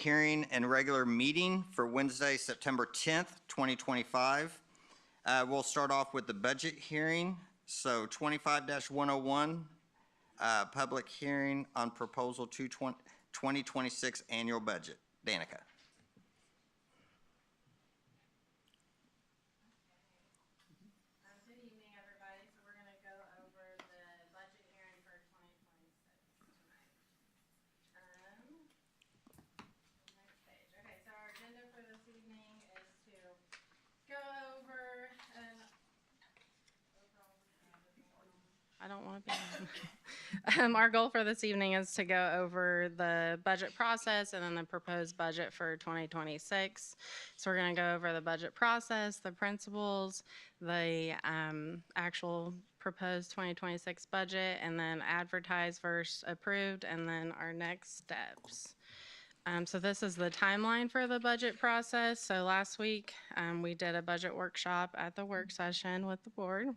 hearing and regular meeting for Wednesday, September 10th, 2025. We'll start off with the budget hearing. So 25-101, public hearing on proposal 2026 annual budget. Danica. Good evening, everybody. So we're going to go over the budget hearing for 2026 tonight. Next page. Okay, so our agenda for this evening is to go over I don't want to be our goal for this evening is to go over the budget process and then the proposed budget for 2026. So we're going to go over the budget process, the principles, the actual proposed 2026 budget, and then advertise versus approved, and then our next steps. So this is the timeline for the budget process. So last week we did a budget workshop at the work session with the board.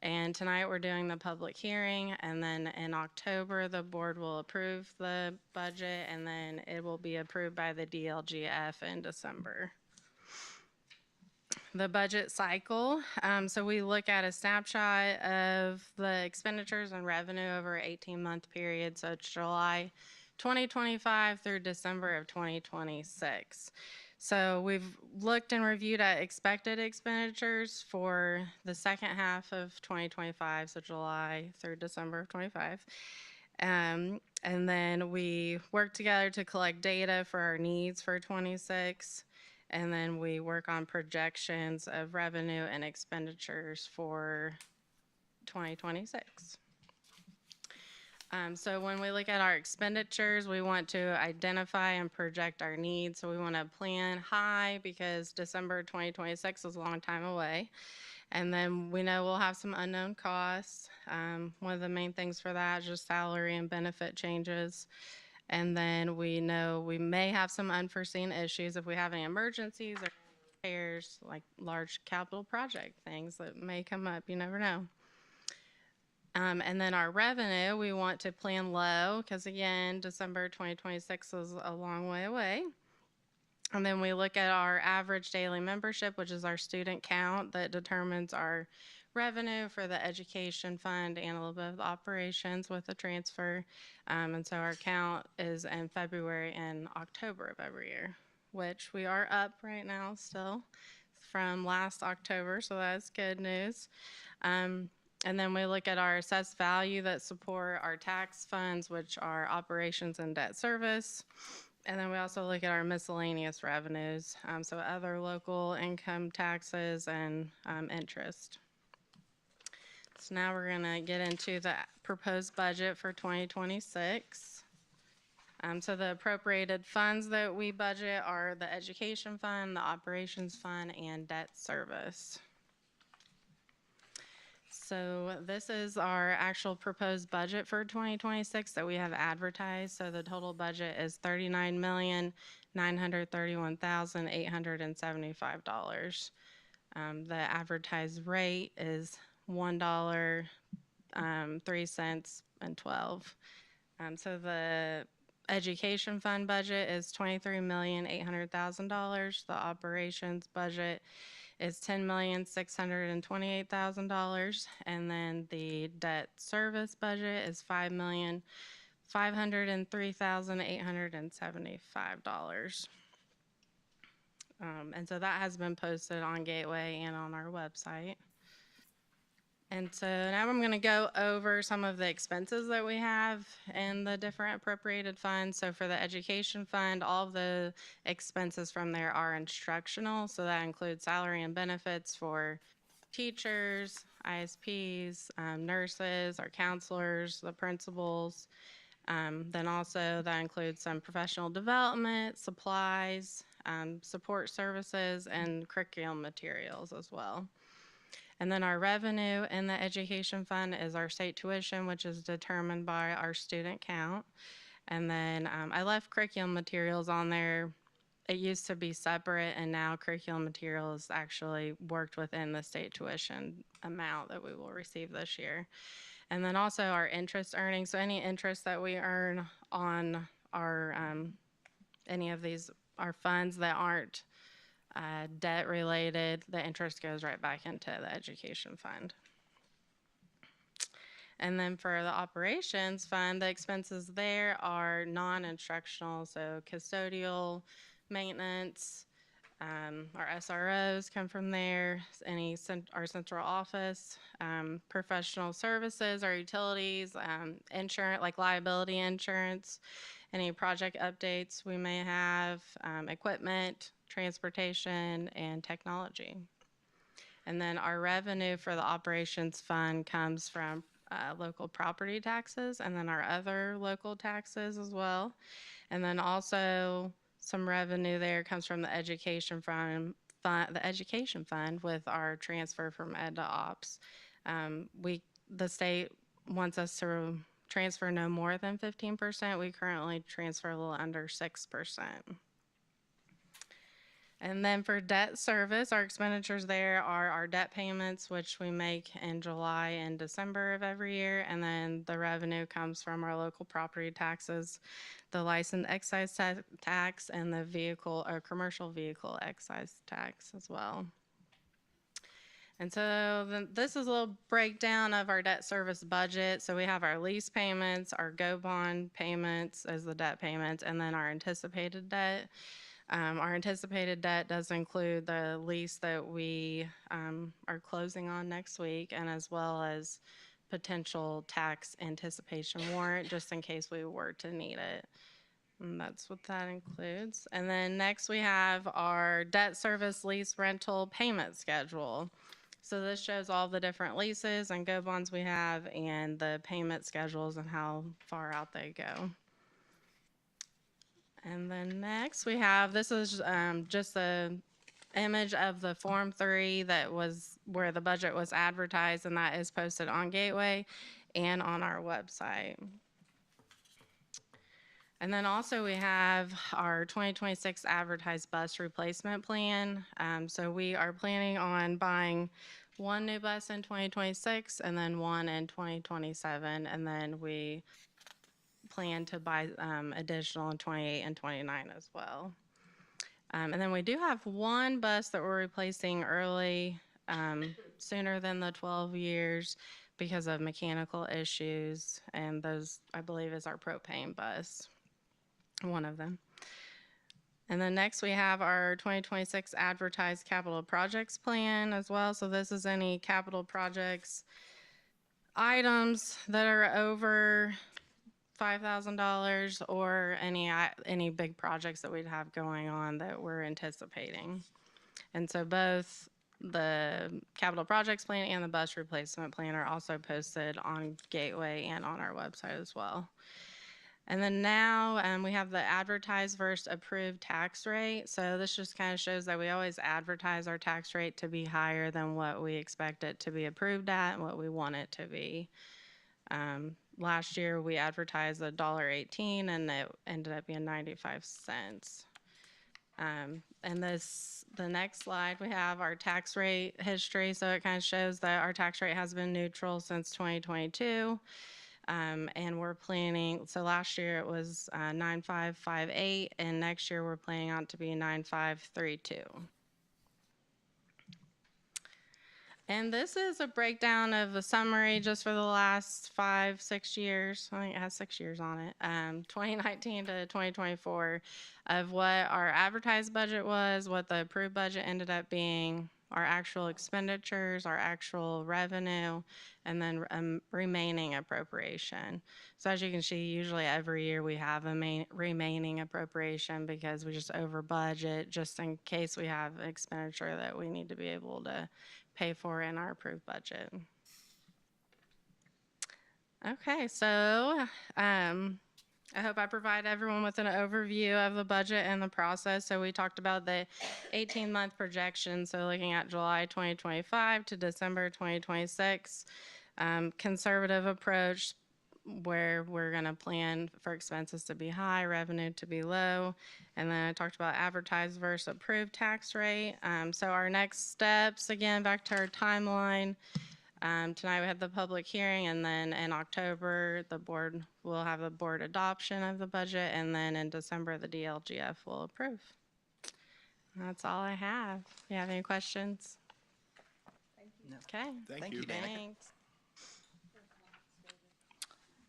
And tonight we're doing the public hearing, and then in October the board will approve the budget, and then it will be approved by the DLGF in December. The budget cycle, so we look at a snapshot of the expenditures and revenue over an 18-month period, so it's July 2025 through December of 2026. So we've looked and reviewed at expected expenditures for the second half of 2025, so July through December of 25. And then we work together to collect data for our needs for 26. And then we work on projections of revenue and expenditures for 2026. So when we look at our expenditures, we want to identify and project our needs. So we want to plan high because December 2026 is a long time away. And then we know we'll have some unknown costs. One of the main things for that is just salary and benefit changes. And then we know we may have some unforeseen issues if we have any emergencies or repairs, like large capital project things that may come up. You never know. And then our revenue, we want to plan low because, again, December 2026 is a long way away. And then we look at our average daily membership, which is our student count that determines our revenue for the education fund and a little bit of the operations with the transfer. And so our count is in February and October of every year, which we are up right now still from last October, so that's good news. And then we look at our assessed value that support our tax funds, which are operations and debt service. And then we also look at our miscellaneous revenues, so other local income taxes and interest. So now we're going to get into the proposed budget for 2026. So the appropriated funds that we budget are the education fund, the operations fund, and debt service. So this is our actual proposed budget for 2026 that we have advertised. So the total budget is $39,931,875. The advertised rate is $1.03.12. So the education fund budget is $23,800,000. The operations budget is $10,628,000, and then the debt service budget is $5,503,875. And so that has been posted on Gateway and on our website. And so now I'm going to go over some of the expenses that we have in the different appropriated funds. So for the education fund, all of the expenses from there are instructional. So that includes salary and benefits for teachers, ISPs, nurses, our counselors, the principals. Then also that includes some professional development, supplies, support services, and curriculum materials as well. And then our revenue in the education fund is our state tuition, which is determined by our student count. And then I left curriculum materials on there. It used to be separate, and now curriculum materials actually worked within the state tuition amount that we will receive this year. And then also our interest earnings. So any interest that we earn on our any of these are funds that aren't debt related, the interest goes right back into the education fund. And then for the operations fund, the expenses there are non-instructional, so custodial, maintenance, our SROs come from there, our central office, professional services, our utilities, insurance, like liability insurance, any project updates we may have, equipment, transportation, and technology. And then our revenue for the operations fund comes from local property taxes and then our other local taxes as well. And then also some revenue there comes from the education fund with our transfer from ed to ops. The state wants us to transfer no more than 15%. We currently transfer a little under 6%. And then for debt service, our expenditures there are our debt payments, which we make in July and December of every year. And then the revenue comes from our local property taxes, the license excise tax, and the vehicle or commercial vehicle excise tax as well. And so this is a little breakdown of our debt service budget. So we have our lease payments, our go bond payments as the debt payments, and then our anticipated debt. Our anticipated debt does include the lease that we are closing on next week, and as well as potential tax anticipation warrant, just in case we were to need it. And that's what that includes. And then next we have our debt service lease rental payment schedule. So this shows all the different leases and go bonds we have and the payment schedules and how far out they go. And then next we have, this is just the image of the Form 3 that was where the budget was advertised, and that is posted on Gateway and on our website. And then also we have our 2026 advertised bus replacement plan. So we are planning on buying one new bus in 2026 and then one in 2027, and then we plan to buy additional in 28 and 29 as well. And then we do have one bus that we're replacing early, sooner than the 12 years because of mechanical issues, and those, I believe, is our propane bus, one of them. And then next we have our 2026 advertised capital projects plan as well. So this is any capital projects items that are over $5,000 or any big projects that we'd have going on that we're anticipating. And so both the capital projects plan and the bus replacement plan are also posted on Gateway and on our website as well. And then now we have the advertised versus approved tax rate. So this just kind of shows that we always advertise our tax rate to be higher than what we expect it to be approved at and what we want it to be. Last year we advertised $1.18 and it ended up being 95 cents. And the next slide, we have our tax rate history. So it kind of shows that our tax rate has been neutral since 2022. And we're planning, so last year it was 9558, and next year we're planning on it to be 9532. And this is a breakdown of the summary just for the last 5-6 years. I think it has 6 years on it, 2019 to 2024, of what our advertised budget was, what the approved budget ended up being, our actual expenditures, our actual revenue, and then remaining appropriation. So as you can see, usually every year we have a remaining appropriation because we just over budget just in case we have an expenditure that we need to be able to pay for in our approved budget. Okay, so I hope I provide everyone with an overview of the budget and the process. So we talked about the 18-month projection, so looking at July 2025 to December 2026. Conservative approach where we're going to plan for expenses to be high, revenue to be low. And then I talked about advertised versus approved tax rate. So our next steps, again, back to our timeline. Tonight we had the public hearing, and then in October, the board will have the board adoption of the budget, and then in December, the DLGF will approve. That's all I have. You have any questions? No. Okay. Thank you, Danica. Thanks.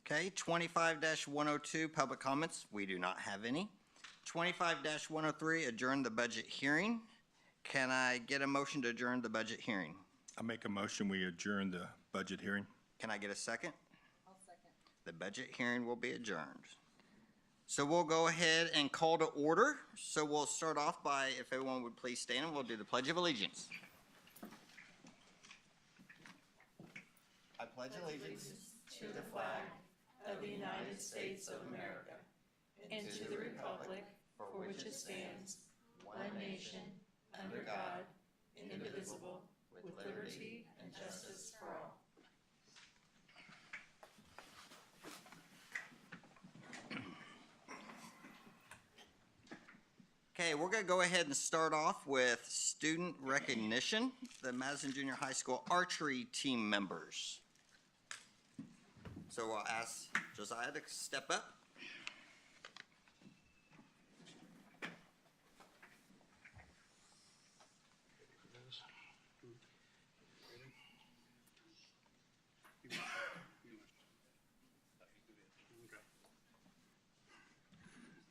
Okay, 25-102, public comments. We do not have any. 25-103, adjourn the budget hearing. Can I get a motion to adjourn the budget hearing? I make a motion, we adjourn the budget hearing. Can I get a second? I'll second. The budget hearing will be adjourned. So we'll go ahead and call to order. So we'll start off by, if everyone would please stand, and we'll do the Pledge of Allegiance. I pledge allegiance To the flag of the United States of America and to the republic for which it stands, one nation, under God, indivisible, with liberty and justice for all. Okay, we're going to go ahead and start off with student recognition, the Madison Junior High School archery team members. So I'll ask Josiah to step up.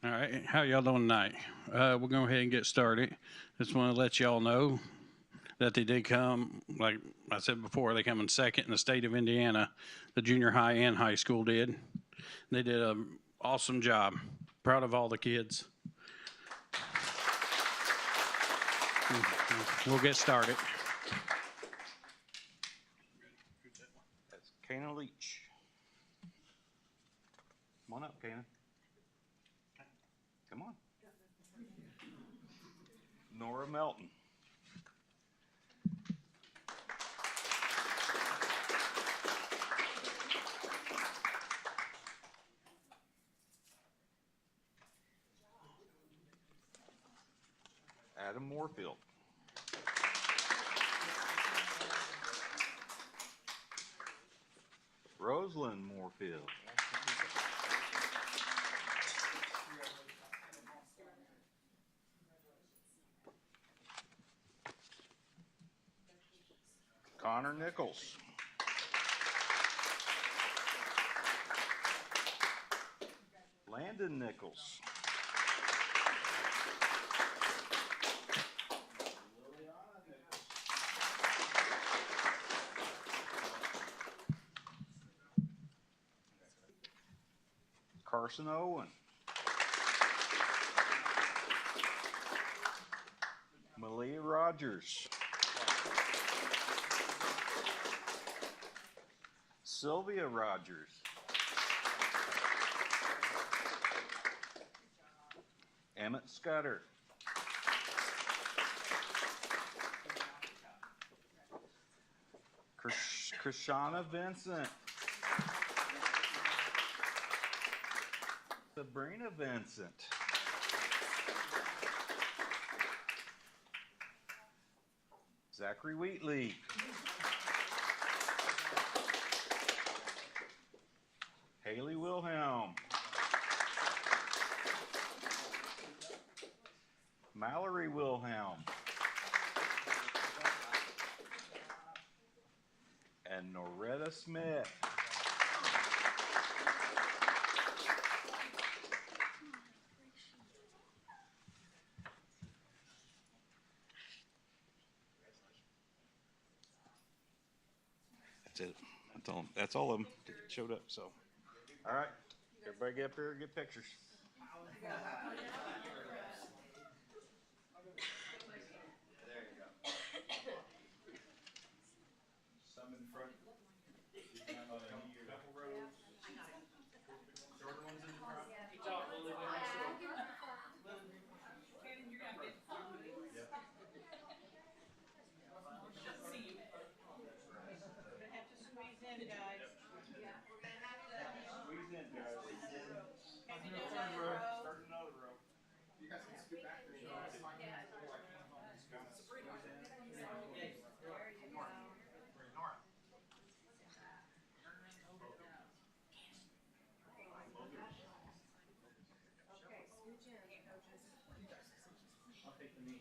All right, how y'all doing tonight? We're going to go ahead and get started. Just want to let y'all know that they did come, like I said before, they come in second in the state of Indiana. The junior high and high school did. They did an awesome job. Proud of all the kids. We'll get started. That's Kana Leach. Come on up, Kana. Come on. Nora Melton. Adam Moorfield. Rosalind Moorfield. Connor Nichols. Landon Nichols. Carson Owen. Malia Rogers. Sylvia Rogers. Emmett Scudder. Krishana Vincent. Sabrina Vincent. Zachary Wheatley. Haley Wilhelm. Mallory Wilhelm. And Noretta Smith. That's it. That's all of them that showed up, so. All right, everybody get up here and get pictures. Some in front. Couple rows. Shorter ones in the front. Squeeze in, guys. Start another row. You guys can scoot back there. Nora. And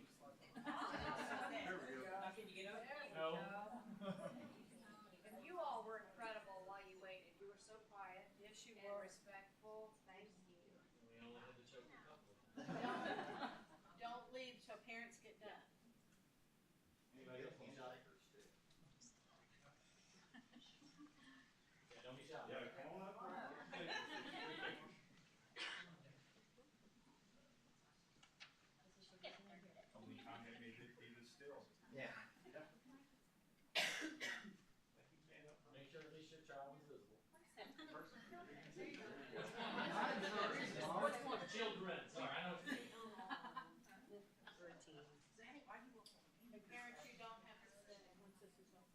you all were incredible while you waited. You were so quiet. Yes, you were. Respectful. Thank you. We only had to choke a couple. Don't leave till parents get done. Anybody else want a shot? Yeah, don't be shy. Yeah, come on up. Only contact me either still. Yeah. Make sure at least your child is visible. Which one? Children. Sorry, I know what you mean. And parents, you don't have to stay once this is over.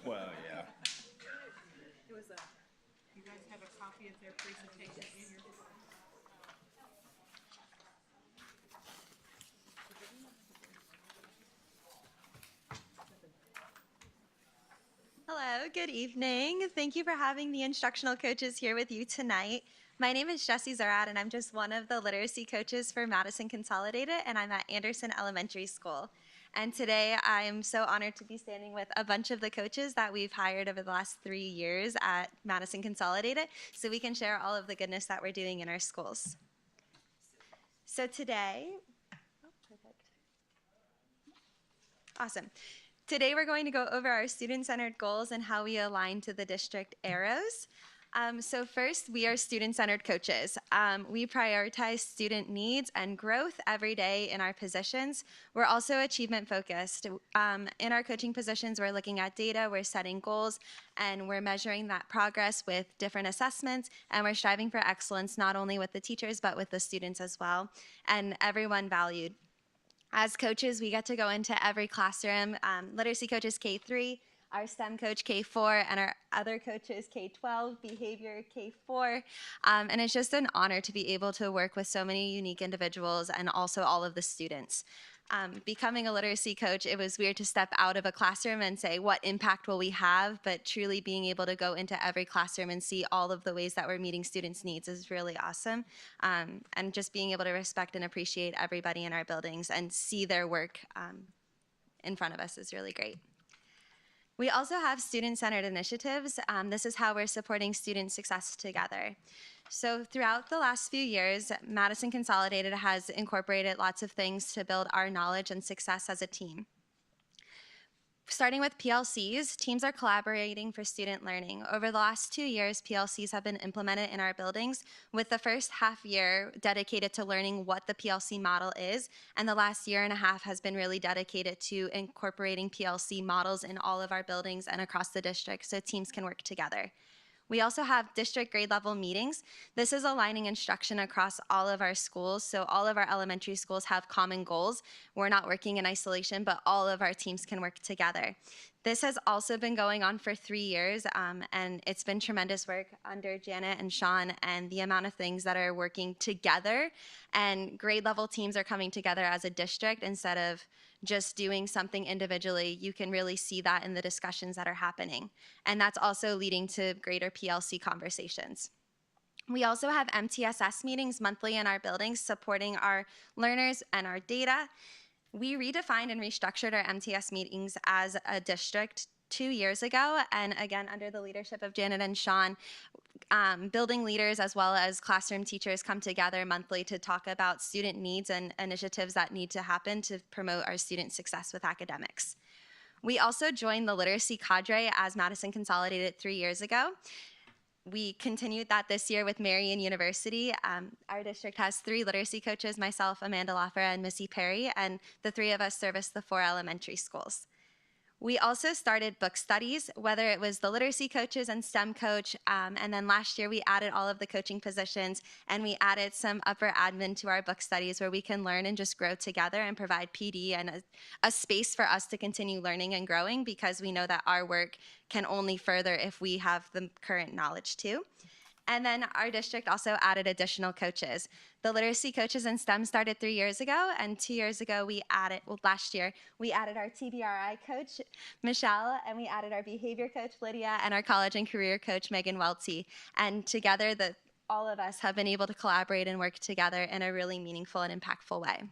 Well, yeah. You guys have a copy of their presentation in your. Hello, good evening. Thank you for having the instructional coaches here with you tonight. My name is Jessie Zarat, and I'm just one of the literacy coaches for Madison Consolidated, and I'm at Anderson Elementary School. And today I'm so honored to be standing with a bunch of the coaches that we've hired over the last 3 years at Madison Consolidated, so we can share all of the goodness that we're doing in our schools. So today, perfect. Awesome. Today we're going to go over our student-centered goals and how we align to the district arrows. So first, we are student-centered coaches. We prioritize student needs and growth every day in our positions. We're also achievement-focused. In our coaching positions, we're looking at data, we're setting goals, and we're measuring that progress with different assessments, and we're striving for excellence not only with the teachers, but with the students as well, and everyone valued. As coaches, we get to go into every classroom. Literacy coaches K3, our STEM coach K4, and our other coaches K12, behavior K4. And it's just an honor to be able to work with so many unique individuals and also all of the students. Becoming a literacy coach, it was weird to step out of a classroom and say, what impact will we have? But truly being able to go into every classroom and see all of the ways that we're meeting students' needs is really awesome. And just being able to respect and appreciate everybody in our buildings and see their work in front of us is really great. We also have student-centered initiatives. This is how we're supporting student success together. So throughout the last few years, Madison Consolidated has incorporated lots of things to build our knowledge and success as a team. Starting with PLCs, teams are collaborating for student learning. Over the last 2 years, PLCs have been implemented in our buildings, with the first half year dedicated to learning what the PLC model is, and the last year and a half has been really dedicated to incorporating PLC models in all of our buildings and across the district so teams can work together. We also have district grade level meetings. This is aligning instruction across all of our schools, so all of our elementary schools have common goals. We're not working in isolation, but all of our teams can work together. This has also been going on for 3 years, and it's been tremendous work under Janet and Sean, and the amount of things that are working together, and grade level teams are coming together as a district instead of just doing something individually. You can really see that in the discussions that are happening. And that's also leading to greater PLC conversations. We also have MTSS meetings monthly in our buildings supporting our learners and our data. We redefined and restructured our MTS meetings as a district 2 years ago, and again, under the leadership of Janet and Sean, building leaders as well as classroom teachers come together monthly to talk about student needs and initiatives that need to happen to promote our student success with academics. We also joined the literacy cadre as Madison Consolidated 3 years ago. We continued that this year with Marian University. Our district has 3 literacy coaches, myself, Amanda Laffer, and Missy Perry, and the 3 of us service the 4 elementary schools. We also started book studies, whether it was the literacy coaches and STEM coach, and then last year we added all of the coaching positions, and we added some upper admin to our book studies where we can learn and just grow together and provide PD and a space for us to continue learning and growing, because we know that our work can only further if we have the current knowledge too. And then our district also added additional coaches. The literacy coaches in STEM started 3 years ago, and 2 years ago last year, we added our TBRI coach, Michelle, and we added our behavior coach, Lydia, and our college and career coach, Megan Welty. And together, all of us have been able to collaborate and work together in a really meaningful and impactful way.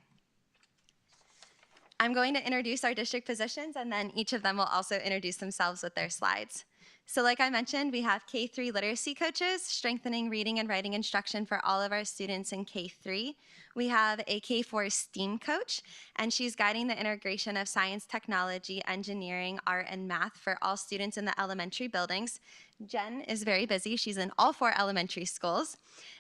I'm going to introduce our district positions, and then each of them will also introduce themselves with their slides. So like I mentioned, we have K-3 literacy coaches, strengthening reading and writing instruction for all of our students in K-3. We have a K-4 STEAM coach, and she's guiding the integration of science, technology, engineering, art, and math for all students in the elementary buildings. Jen is very busy. She's in all 4 elementary schools.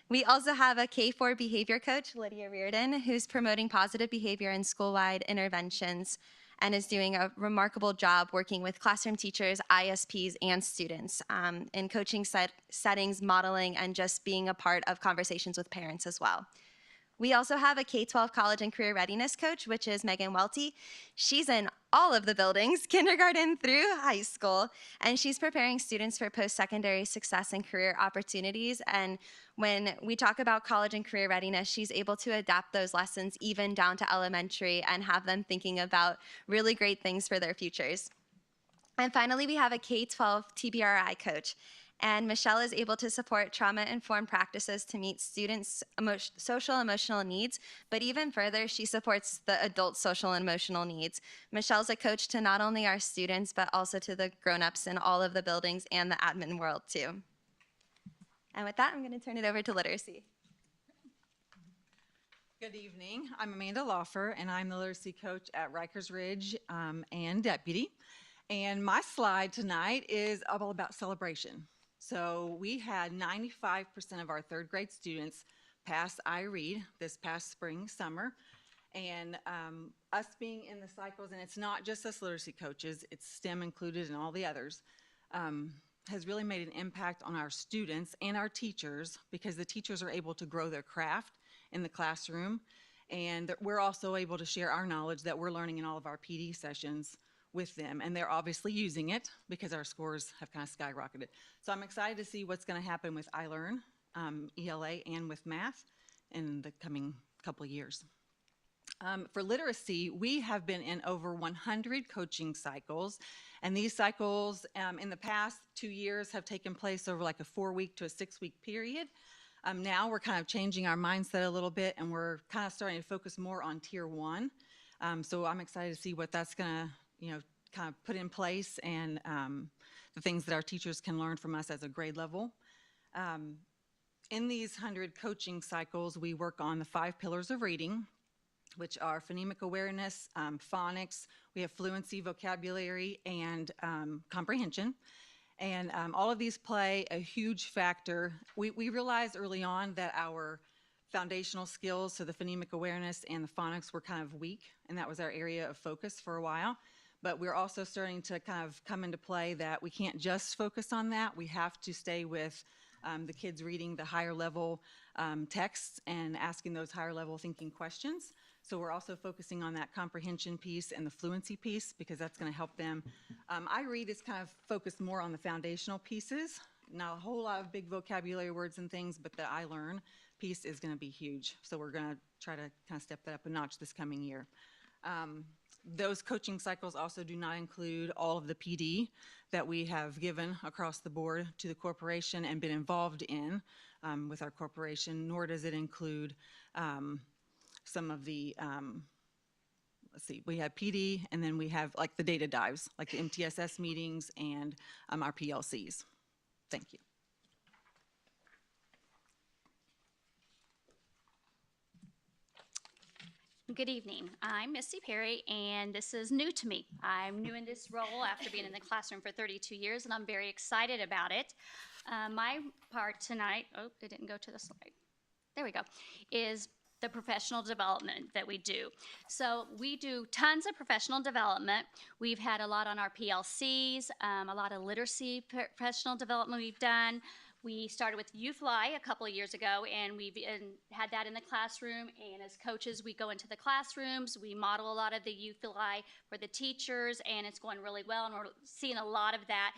We also have a K-4 behavior coach, Lydia Reardon, who's promoting positive behavior in school-wide interventions and is doing a remarkable job working with classroom teachers, ISPs, and students in coaching settings, modeling, and just being a part of conversations with parents as well. We also have a K-12 college and career readiness coach, which is Megan Welty. She's in all of the buildings, kindergarten through high school, and she's preparing students for post-secondary success and career opportunities. And when we talk about college and career readiness, she's able to adapt those lessons even down to elementary and have them thinking about really great things for their futures. And finally, we have a K-12 TBRI coach. And Michelle is able to support trauma-informed practices to meet students' social and emotional needs, but even further, she supports the adult social and emotional needs. Michelle's a coach to not only our students, but also to the grown-ups in all of the buildings and the admin world too. And with that, I'm going to turn it over to literacy. Good evening. I'm Amanda Lawfer, and I'm the literacy coach at Rikers Ridge and deputy. And my slide tonight is all about celebration. So we had 95% of our 3rd grade students pass iRead this past spring, summer. And us being in the cycles, and it's not just us literacy coaches, it's STEM included and all the others, has really made an impact on our students and our teachers, because the teachers are able to grow their craft in the classroom. And we're also able to share our knowledge that we're learning in all of our PD sessions with them, and they're obviously using it because our scores have kind of skyrocketed. So I'm excited to see what's going to happen with iLearn, ELA, and with math in the coming couple of years. For literacy, we have been in over 100 coaching cycles, and these cycles in the past 2 years have taken place over like a 4-week to a 6-week period. Now we're kind of changing our mindset a little bit, and we're kind of starting to focus more on Tier 1. So I'm excited to see what that's going to kind of put in place, and the things that our teachers can learn from us as a grade level. In these 100 coaching cycles, we work on the 5 pillars of reading, which are phonemic awareness, phonics, we have fluency, vocabulary, and comprehension. And all of these play a huge factor. We realized early on that our foundational skills, so the phonemic awareness and the phonics, were kind of weak, and that was our area of focus for a while. But we're also starting to kind of come into play that we can't just focus on that. We have to stay with the kids reading the higher level texts and asking those higher level thinking questions. So we're also focusing on that comprehension piece and the fluency piece, because that's going to help them. iRead is kind of focused more on the foundational pieces. Not a whole lot of big vocabulary words and things, but the iLearn piece is going to be huge. So we're going to try to kind of step that up a notch this coming year. Those coaching cycles also do not include all of the PD that we have given across the board to the corporation and been involved in with our corporation, nor does it include some of the, let's see, we have PD, and then we have like the data dives, like the MTSS meetings and our PLCs. Thank you. Good evening. I'm Misty Perry, and this is new to me. I'm new in this role after being in the classroom for 32 years, and I'm very excited about it. My part tonight, oh, it didn't go to the slide. There we go, is the professional development that we do. So we do tons of professional development. We've had a lot on our PLCs, a lot of literacy professional development we've done. We started with Youth Lie a couple of years ago, and we've had that in the classroom. And as coaches, we go into the classrooms. We model a lot of the Youth Lie for the teachers, and it's going really well. And we're seeing a lot of that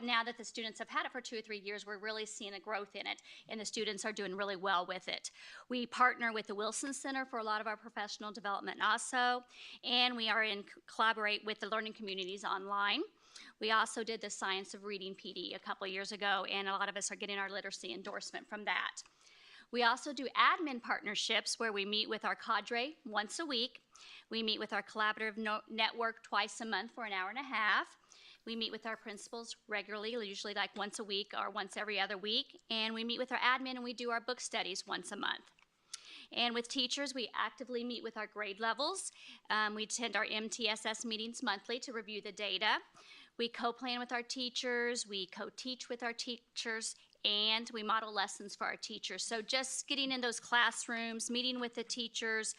now that the students have had it for 2 or 3 years. We're really seeing a growth in it, and the students are doing really well with it. We partner with the Wilson Center for a lot of our professional development also, and we are collaborate with the learning communities online. We also did the Science of Reading PD a couple of years ago, and a lot of us are getting our literacy endorsement from that. We also do admin partnerships where we meet with our cadre once a week. We meet with our collaborative network twice a month for an hour and a half. We meet with our principals regularly, usually like once a week or once every other week. And we meet with our admin and we do our book studies once a month. And with teachers, we actively meet with our grade levels. We attend our MTSS meetings monthly to review the data. We co-plan with our teachers, we co-teach with our teachers, and we model lessons for our teachers. So just getting in those classrooms, meeting with the teachers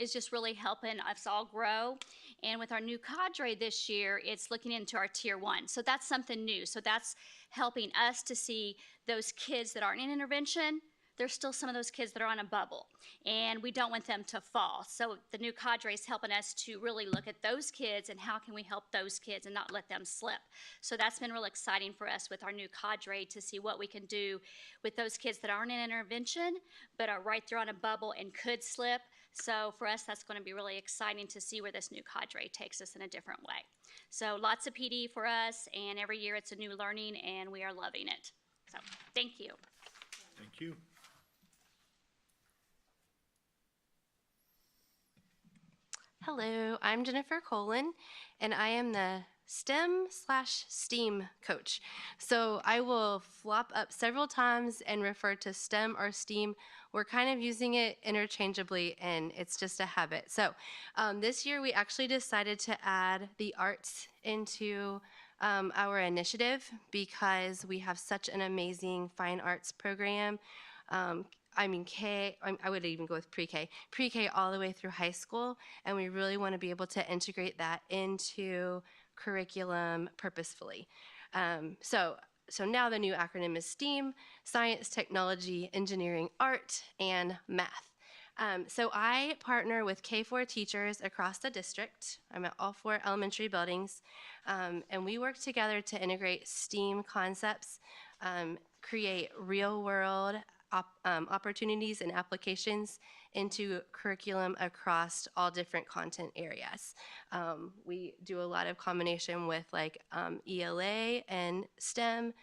is just really helping us all grow. And with our new cadre this year, it's looking into our Tier 1. So that's something new. So that's helping us to see those kids that aren't in intervention. There's still some of those kids that are on a bubble, and we don't want them to fall. So the new cadre is helping us to really look at those kids and how can we help those kids and not let them slip. So that's been real exciting for us with our new cadre to see what we can do with those kids that aren't in intervention but are right there on a bubble and could slip. So for us, that's going to be really exciting to see where this new cadre takes us in a different way. So lots of PD for us, and every year it's a new learning, and we are loving it. So thank you. Thank you. Hello, I'm Jennifer Colin, and I am the STEM/STEAM coach. So I will flop up several times and refer to STEM or STEAM. We're kind of using it interchangeably, and it's just a habit. So this year we actually decided to add the arts into our initiative because we have such an amazing fine arts program. I would even go with pre-K all the way through high school, and we really want to be able to integrate that into curriculum purposefully. So now the new acronym is STEAM: Science, Technology, Engineering, Art, and Math. So I partner with K-4 teachers across the district. I'm at all 4 elementary buildings, and we work together to integrate STEAM concepts, create real-world opportunities and applications into curriculum across all different content areas. We do a lot of combination with like ELA and STEM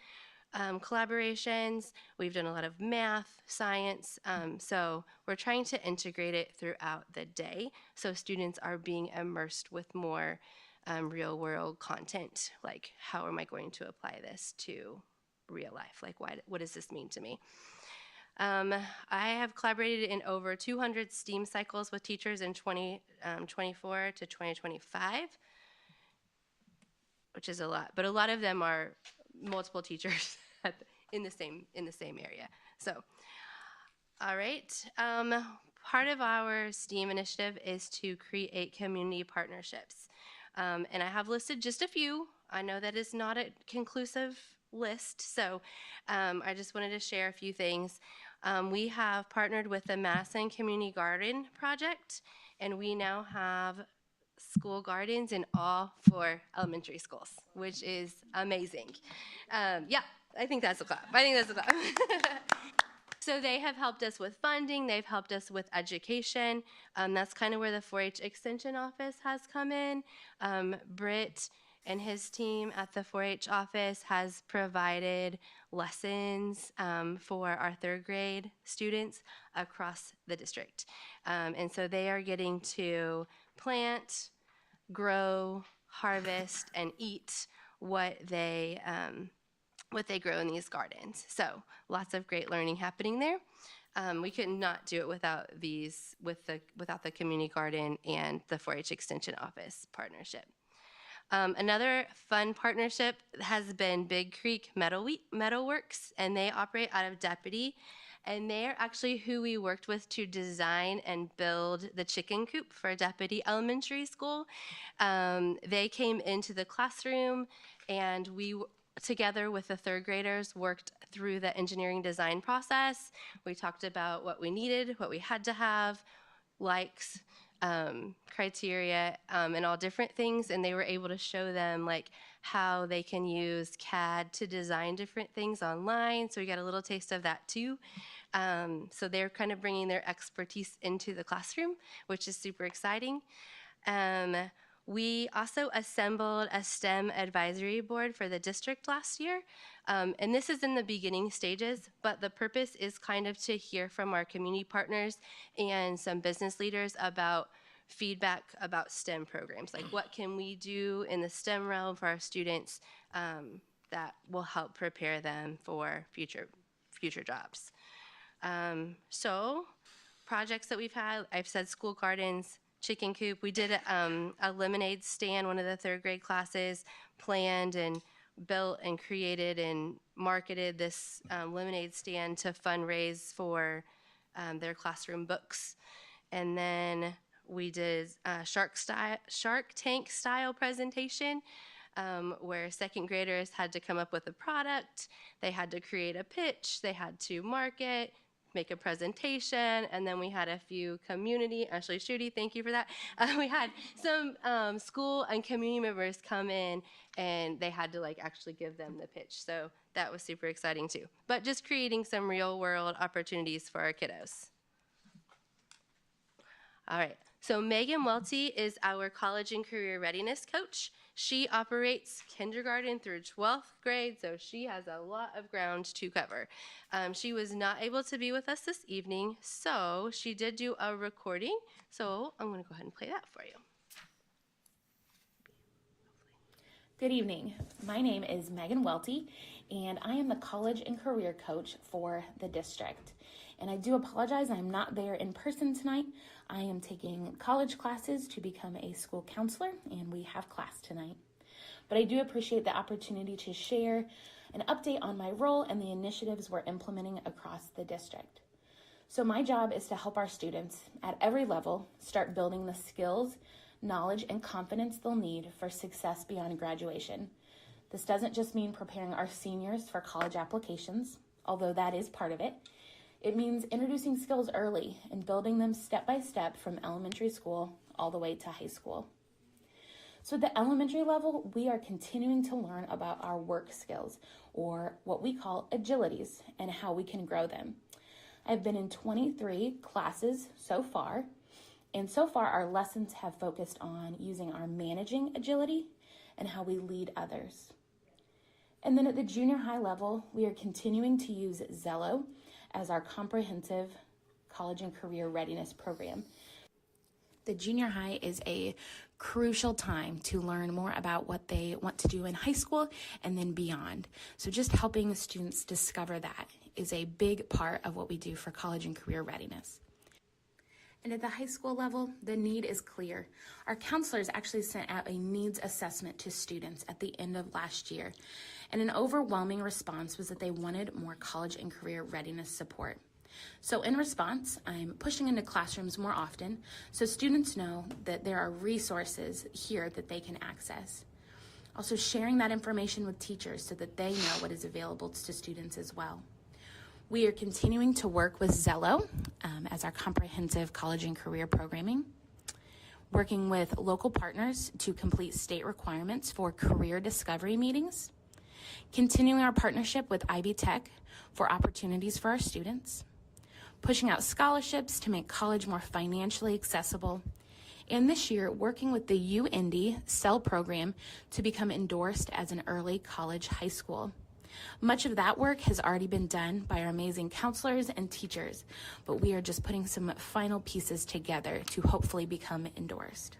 collaborations. We've done a lot of math, science, so we're trying to integrate it throughout the day so students are being immersed with more real world content, like how am I going to apply this to real life? Like what does this mean to me? I have collaborated in over 200 STEAM cycles with teachers in 2024 to 2025, which is a lot, but a lot of them are multiple teachers in the same area. So, all right. Part of our STEAM initiative is to create community partnerships, and I have listed just a few. I know that is not a conclusive list, so I just wanted to share a few things. We have partnered with the Madison Community Garden Project, and we now have school gardens in all 4 elementary schools, which is amazing. Yeah, I think that's a clap. So they have helped us with funding. They've helped us with education. That's kind of where the 4-H Extension Office has come in. Britt and his team at the 4-H office has provided lessons for our 3rd grade students across the district. And so they are getting to plant, grow, harvest, and eat what they grow in these gardens. So lots of great learning happening there. We could not do it without without the community garden and the 4-H Extension Office partnership. Another fun partnership has been Big Creek Metalworks, and they operate out of Deputy. And they're actually who we worked with to design and build the chicken coop for Deputy Elementary School. They came into the classroom, and we, together with the third graders, worked through the engineering design process. We talked about what we needed, what we had to have, likes, criteria, and all different things, and they were able to show them like how they can use CAD to design different things online. So we got a little taste of that too. So they're kind of bringing their expertise into the classroom, which is super exciting. We also assembled a STEM advisory board for the district last year. And this is in the beginning stages, but the purpose is kind of to hear from our community partners and some business leaders about feedback about STEM programs. Like what can we do in the STEM realm for our students that will help prepare them for future jobs. So projects that we've had, I've said school gardens, chicken coop. We did a lemonade stand. One of the third grade classes planned and built and created and marketed this lemonade stand to fundraise for their classroom books. And then we did a Shark Tank style presentation where second graders had to come up with a product. They had to create a pitch. They had to market, make a presentation, and then we had a few community, actually Shruti, thank you for that. We had some school and community members come in and they had to like actually give them the pitch. So that was super exciting too. But just creating some real world opportunities for our kiddos. All right, so Megan Welty is our college and career readiness coach. She operates kindergarten through 12th grade, so she has a lot of ground to cover. She was not able to be with us this evening, so she did do a recording. So I'm going to go ahead and play that for you. Good evening. My name is Megan Welty, and I am the college and career coach for the district. And I do apologize, I'm not there in person tonight. I am taking college classes to become a school counselor, and we have class tonight. But I do appreciate the opportunity to share an update on my role and the initiatives we're implementing across the district. So my job is to help our students at every level start building the skills, knowledge, and confidence they'll need for success beyond graduation. This doesn't just mean preparing our seniors for college applications, although that is part of it. It means introducing skills early and building them step by step from elementary school all the way to high school. So at the elementary level, we are continuing to learn about our work skills, or what we call agilities, and how we can grow them. I've been in 23 classes so far, and so far our lessons have focused on using our managing agility and how we lead others. And then at the junior high level, we are continuing to use Zello as our comprehensive college and career readiness program. The junior high is a crucial time to learn more about what they want to do in high school and then beyond. So just helping students discover that is a big part of what we do for college and career readiness. And at the high school level, the need is clear. Our counselors actually sent out a needs assessment to students at the end of last year, and an overwhelming response was that they wanted more college and career readiness support. So in response, I'm pushing into classrooms more often so students know that there are resources here that they can access. Also sharing that information with teachers so that they know what is available to students as well. We are continuing to work with Zello as our comprehensive college and career programming, working with local partners to complete state requirements for career discovery meetings, continuing our partnership with IB Tech for opportunities for our students, pushing out scholarships to make college more financially accessible, and this year working with the UIndy CEL program to become endorsed as an early college high school. Much of that work has already been done by our amazing counselors and teachers, but we are just putting some final pieces together to hopefully become endorsed.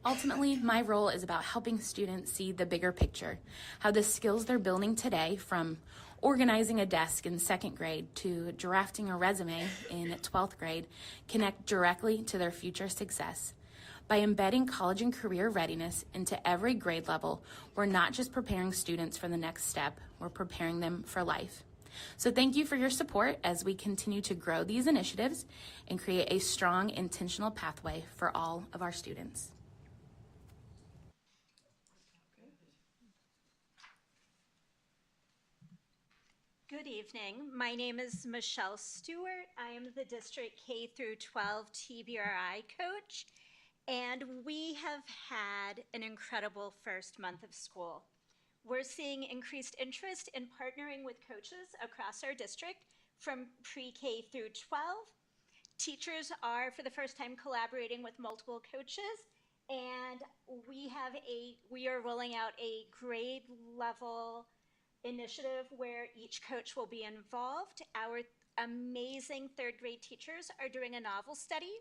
Ultimately, my role is about helping students see the bigger picture, how the skills they're building today, from organizing a desk in second grade to drafting a resume in 12th grade, connect directly to their future success. By embedding college and career readiness into every grade level, we're not just preparing students for the next step, we're preparing them for life. So thank you for your support as we continue to grow these initiatives and create a strong, intentional pathway for all of our students. Good evening. My name is Michelle Stewart. I am the District K through 12 TBRI coach, and we have had an incredible first month of school. We're seeing increased interest in partnering with coaches across our district from pre-K through 12. Teachers are, for the first time, collaborating with multiple coaches, and we are rolling out a grade level initiative where each coach will be involved. Our amazing third grade teachers are doing a novel study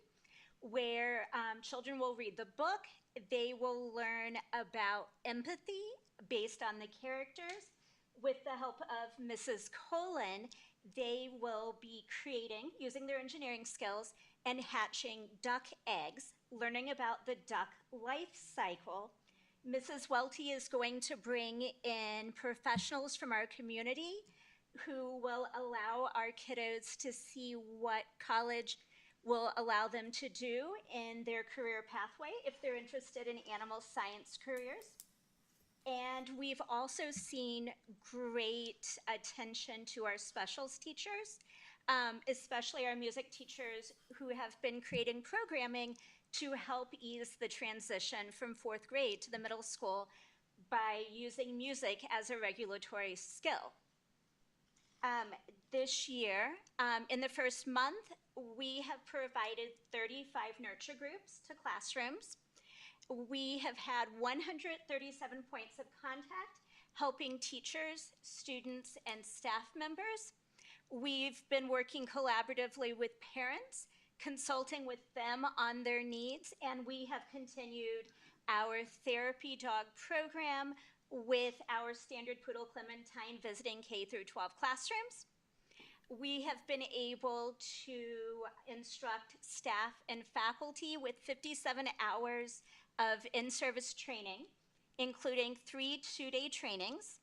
where children will read the book. They will learn about empathy based on the characters. With the help of Mrs. Colin, they will be creating, using their engineering skills, and hatching duck eggs, learning about the duck life cycle. Mrs. Welty is going to bring in professionals from our community who will allow our kiddos to see what college will allow them to do in their career pathway if they're interested in animal science careers. And we've also seen great attention to our specials teachers, especially our music teachers who have been creating programming to help ease the transition from fourth grade to the middle school by using music as a regulatory skill. This year, in the first month, we have provided 35 nurture groups to classrooms. We have had 137 points of contact, helping teachers, students, and staff members. We've been working collaboratively with parents, consulting with them on their needs, and we have continued our therapy dog program with our standard poodle Clementine visiting K through 12 classrooms. We have been able to instruct staff and faculty with 57 hours of in-service training, including 3 two-day trainings,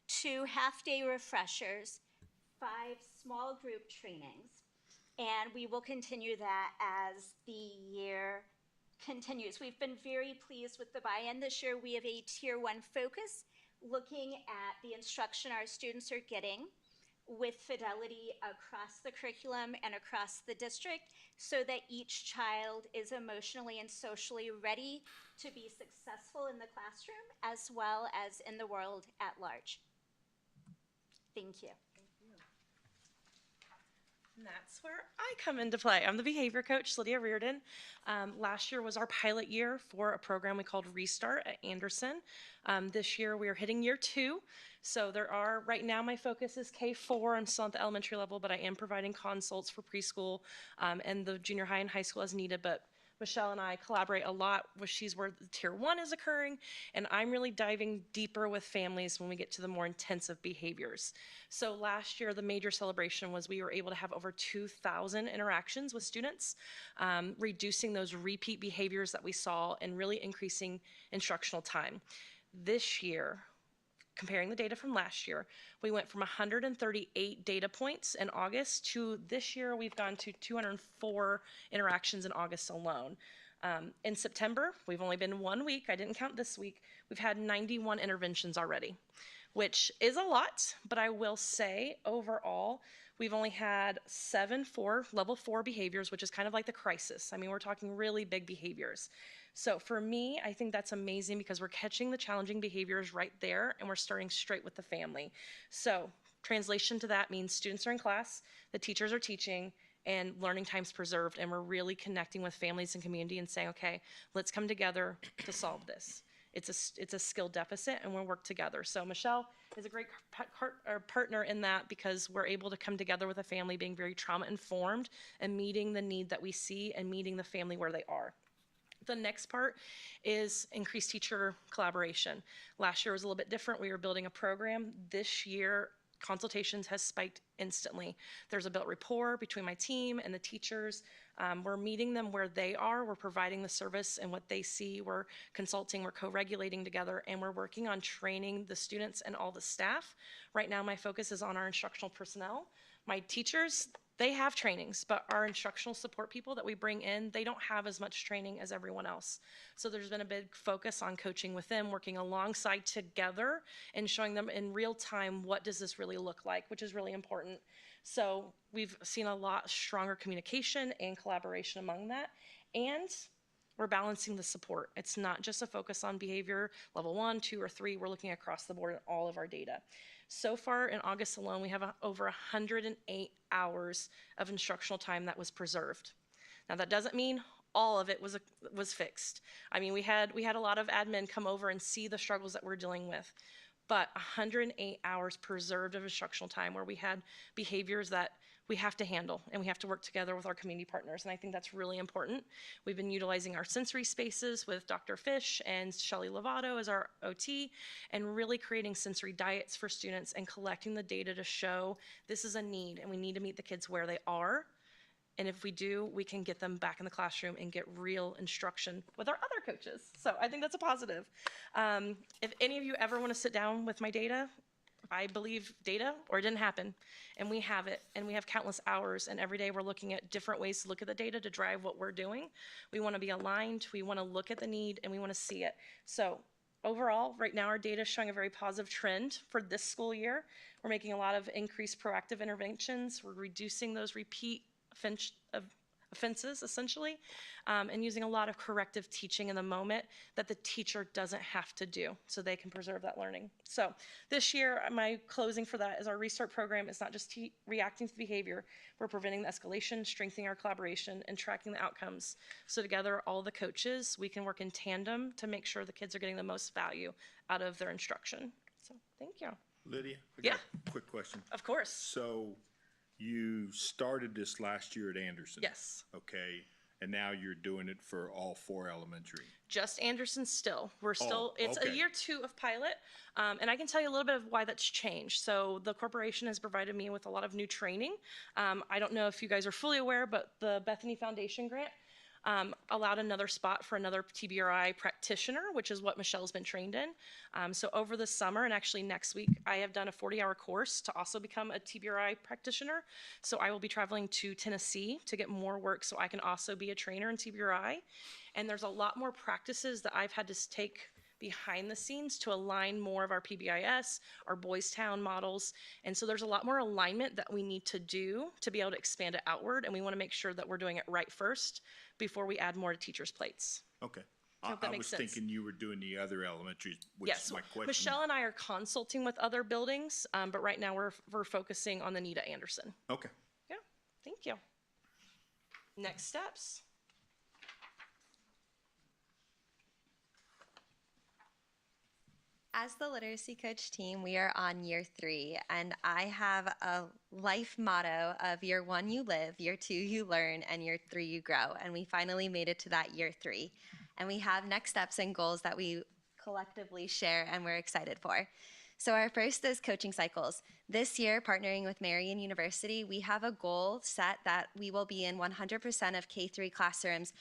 2 half-day refreshers, 5 small group trainings, and we will continue that as the year continues. We've been very pleased with the buy-in. This year we have a Tier 1 focus, looking at the instruction our students are getting with fidelity across the curriculum and across the district so that each child is emotionally and socially ready to be successful in the classroom as well as in the world at large. Thank you. And that's where I come into play. I'm the behavior coach, Lydia Reardon. Last year was our pilot year for a program we called Restart at Anderson. This year we are hitting year 2. So there are, right now my focus is K4. I'm still at the elementary level, but I am providing consults for preschool and the junior high and high school as needed. But Michelle and I collaborate a lot with she's where the Tier 1 is occurring, and I'm really diving deeper with families when we get to the more intensive behaviors. So last year, the major celebration was we were able to have over 2,000 interactions with students, reducing those repeat behaviors that we saw and really increasing instructional time. This year, comparing the data from last year, we went from 138 data points in August to this year we've gone to 204 interactions in August alone. In September, we've only been 1 week, I didn't count this week, we've had 91 interventions already, which is a lot, but I will say overall, we've only had 7 level 4 behaviors, which is kind of like the crisis. I mean, we're talking really big behaviors. So for me, I think that's amazing because we're catching the challenging behaviors right there and we're starting straight with the family. So translation to that means students are in class, the teachers are teaching, and learning time's preserved, and we're really connecting with families and community and saying, okay, let's come together to solve this. It's a skill deficit and we'll work together. So Michelle is a great partner in that because we're able to come together with a family being very trauma informed and meeting the need that we see and meeting the family where they are. The next part is increased teacher collaboration. Last year was a little bit different. We were building a program. This year, consultations has spiked instantly. There's a built rapport between my team and the teachers. We're meeting them where they are. We're providing the service and what they see. We're consulting, we're co-regulating together, and we're working on training the students and all the staff. Right now, my focus is on our instructional personnel. My teachers, they have trainings, but our instructional support people that we bring in, they don't have as much training as everyone else. So there's been a big focus on coaching with them, working alongside together and showing them in real time, what does this really look like, which is really important. So we've seen a lot stronger communication and collaboration among that. And we're balancing the support. It's not just a focus on behavior level 1, 2, or 3. We're looking across the board at all of our data. So far in August alone, we have over 108 hours of instructional time that was preserved. Now that doesn't mean all of it was fixed. I mean, we had a lot of admin come over and see the struggles that we're dealing with, but 108 hours preserved of instructional time where we had behaviors that we have to handle, and we have to work together with our community partners, and I think that's really important. We've been utilizing our sensory spaces with Dr. Fish and Shelley Lovato as our OT, and really creating sensory diets for students and collecting the data to show this is a need, and we need to meet the kids where they are. And if we do, we can get them back in the classroom and get real instruction with our other coaches. So I think that's a positive. If any of you ever want to sit down with my data, I believe data or it didn't happen, and we have it, and we have countless hours, and every day we're looking at different ways to look at the data to drive what we're doing. We want to be aligned, we want to look at the need, and we want to see it. So overall, right now our data is showing a very positive trend for this school year. We're making a lot of increased proactive interventions. We're reducing those repeat offenses, essentially, and using a lot of corrective teaching in the moment that the teacher doesn't have to do, so they can preserve that learning. So this year, my closing for that is our Restart program is not just reacting to the behavior, we're preventing the escalation, strengthening our collaboration, and tracking the outcomes. So together, all the coaches, we can work in tandem to make sure the kids are getting the most value out of their instruction. So thank you. Lydia? I Yeah. got a quick question. Of course. So you started this last year at Anderson? Yes. Okay, and now you're doing it for all 4 elementary? Just Anderson still. We're still, it's okay. a year 2 of pilot, and I can tell you a little bit of why that's changed. So the corporation has provided me with a lot of new training. I don't know if you guys are fully aware, but the Bethany Foundation grant allowed another spot for another TBRI practitioner, which is what Michelle's been trained in. So over the summer, and actually next week, I have done a 40-hour course to also become a TBRI practitioner. So I will be traveling to Tennessee to get more work so I can also be a trainer in TBRI. And there's a lot more practices that I've had to take behind the scenes to align more of our PBIS, our Boys Town models. And so there's a lot more alignment that we need to do to be able to expand it outward. And we want to make sure that we're doing it right first before we add more to teachers' plates. Okay. I hope that I makes was sense. thinking you were doing the other elementaries, which Yes, is my question. Michelle and I are consulting with other buildings, but right now we're focusing on the need at Anderson. Okay. Yeah, thank you. Next steps. As the literacy coach team, we are on year 3, and I have a life motto of year 1 you live, year 2 you learn, and year 3 you grow. And we finally made it to that year 3. And we have next steps and goals that we collectively share and we're excited for. So our first is coaching cycles. This year, partnering with Marian University, we have a goal set that we will be in 100% of K-3 classrooms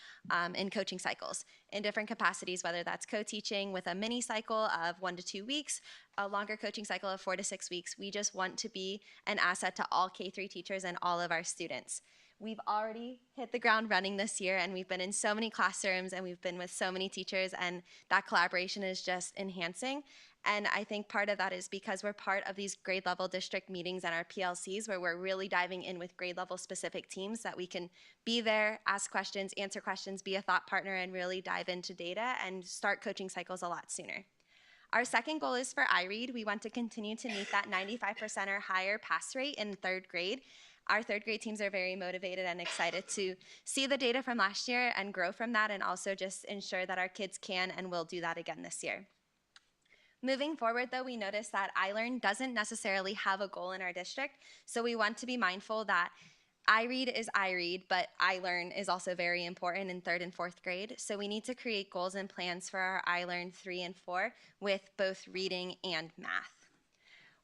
in coaching cycles in different capacities, whether that's co-teaching with a mini cycle of 1 to 2 weeks, a longer coaching cycle of 4 to 6 weeks. We just want to be an asset to all K-3 teachers and all of our students. We've already hit the ground running this year, and we've been in so many classrooms, and we've been with so many teachers, and that collaboration is just enhancing. And I think part of that is because we're part of these grade level district meetings and our PLCs where we're really diving in with grade level specific teams that we can be there, ask questions, answer questions, be a thought partner, and really dive into data and start coaching cycles a lot sooner. Our second goal is for iRead. We want to continue to meet that 95% or higher pass rate in 3rd grade. Our 3rd grade teams are very motivated and excited to see the data from last year and grow from that, and also just ensure that our kids can and will do that again this year. Moving forward, though, we noticed that iLearn doesn't necessarily have a goal in our district, so we want to be mindful that iRead is iRead, but iLearn is also very important in 3rd and 4th grade, so we need to create goals and plans for our iLearn 3 and 4 with both reading and math.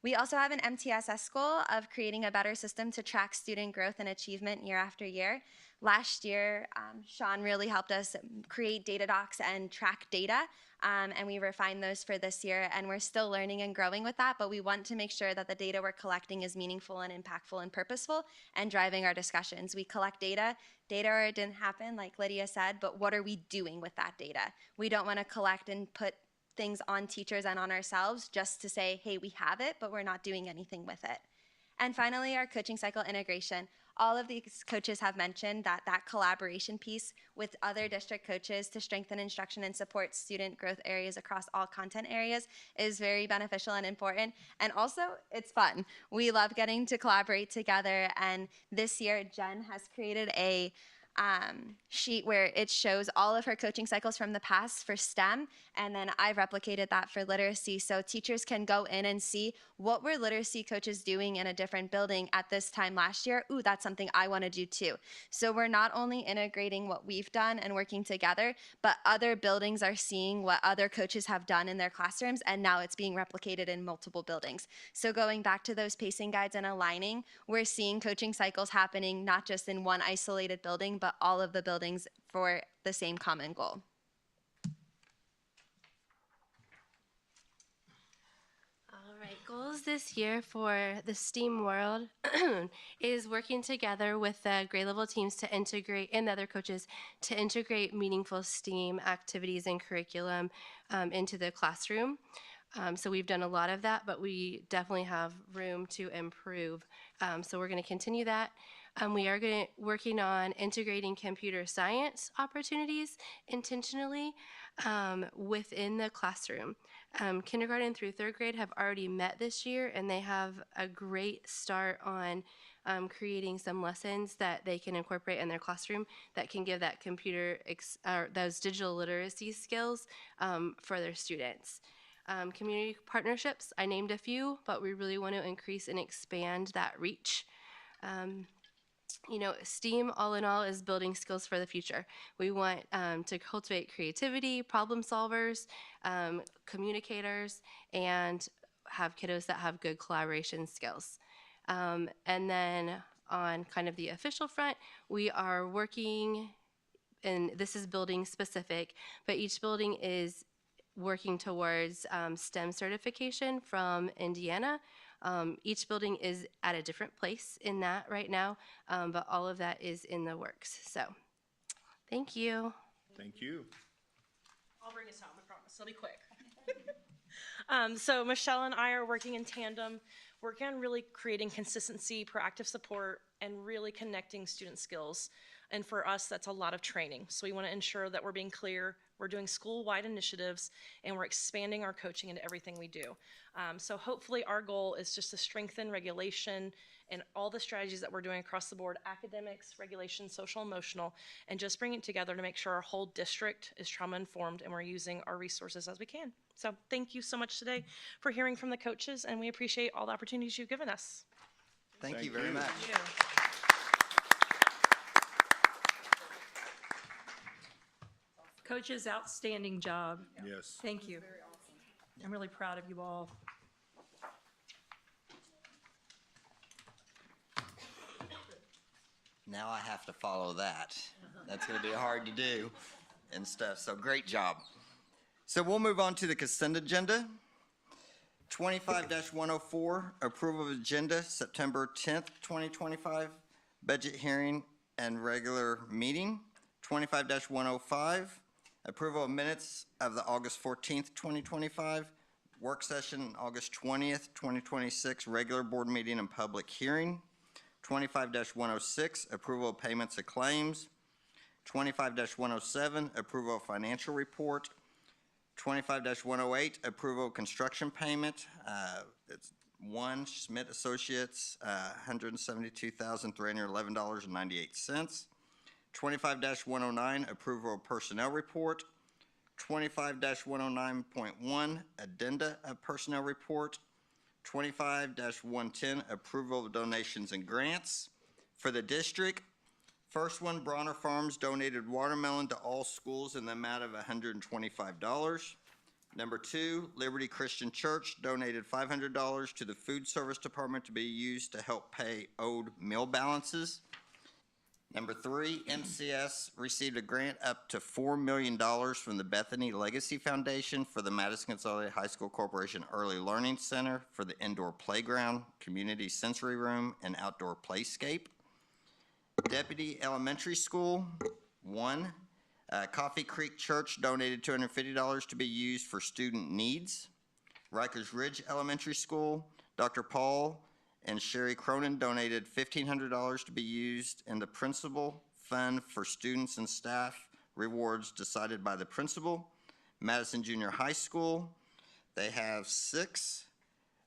We also have an MTSS goal of creating a better system to track student growth and achievement year after year. Last year, Sean really helped us create data docs and track data, and we refined those for this year, and we're still learning and growing with that, but we want to make sure that the data we're collecting is meaningful and impactful and purposeful and driving our discussions. We collect data or it didn't happen, like Lydia said, but what are we doing with that data? We don't want to collect and put things on teachers and on ourselves just to say, hey, we have it, but we're not doing anything with it. And finally, our coaching cycle integration. All of these coaches have mentioned that collaboration piece with other district coaches to strengthen instruction and support student growth areas across all content areas is very beneficial and important. And also, it's fun. We love getting to collaborate together. And this year, Jen has created a sheet where it shows all of her coaching cycles from the past for STEM, and then I've replicated that for literacy, so teachers can go in and see what were literacy coaches doing in a different building at this time last year. Ooh, that's something I want to do too. So we're not only integrating what we've done and working together, but other buildings are seeing what other coaches have done in their classrooms, and now it's being replicated in multiple buildings. So going back to those pacing guides and aligning, we're seeing coaching cycles happening not just in one isolated building, but all of the buildings for the same common goal. All right, goals this year for the STEAM world is working together with the grade level teams to integrate, and the other coaches, to integrate meaningful STEAM activities and curriculum into the classroom. So we've done a lot of that, but we definitely have room to improve. So we're going to continue that. We are working on integrating computer science opportunities intentionally within the classroom. Kindergarten through third grade have already met this year, and they have a great start on creating some lessons that they can incorporate in their classroom that can give that those digital literacy skills for their students. Community partnerships, I named a few, but we really want to increase and expand that reach. STEAM all in all is building skills for the future. We want to cultivate creativity, problem solvers, communicators, and have kiddos that have good collaboration skills. And then on kind of the official front, we are working, and this is building specific, but each building is working towards STEM certification from Indiana. Each building is at a different place in that right now, but all of that is in the works. So, thank you. Thank you. I'll bring us home, I promise. It'll be quick. So Michelle and I are working in tandem, working on really creating consistency, proactive support, and really connecting student skills. And for us, that's a lot of training. So we want to ensure that we're being clear, we're doing school-wide initiatives, and we're expanding our coaching into everything we do. So hopefully our goal is just to strengthen regulation and all the strategies that we're doing across the board, academics, regulation, social, emotional, and just bring it together to make sure our whole district is trauma-informed and we're using our resources as we can. So thank you so much today for hearing from the coaches, and we appreciate all the opportunities you've given us. Thank you very much. Thank you. Coaches, outstanding job. Yes. Thank you. I'm really proud of you all. Now I have to follow that. That's going to be hard to do and stuff, so great job. So we'll move on to the consent agenda. 25-104, approval of agenda, September 10th, 2025, budget hearing and regular meeting. 25-105, approval of minutes of the August 14th, 2025, work session August 20th, 2026, regular board meeting and public hearing. 25-106, approval of payments of claims. 25-107, approval of financial report. 25-108, approval of construction payment. It's one Schmidt Associates, $172,311.98. 25-109, approval of personnel report. 25-109.1, addenda of personnel report. 25-110, approval of donations and grants for the district. First one, Bronner Farms donated watermelon to all schools in the amount of $125. Number 2, Liberty Christian Church donated $500 to the food service department to be used to help pay owed meal balances. Number 3, MCS received a grant up to $4 million from the Bethany Legacy Foundation for the Madison Consolidated High School Corporation Early Learning Center for the indoor playground, community sensory room, and outdoor playscape. Deputy Elementary School, 1. Coffee Creek Church donated $250 to be used for student needs. Rikers Ridge Elementary School, Dr. Paul and Sherry Cronin donated $1,500 to be used in the principal fund for students and staff rewards decided by the principal. Madison Junior High School, they have 6.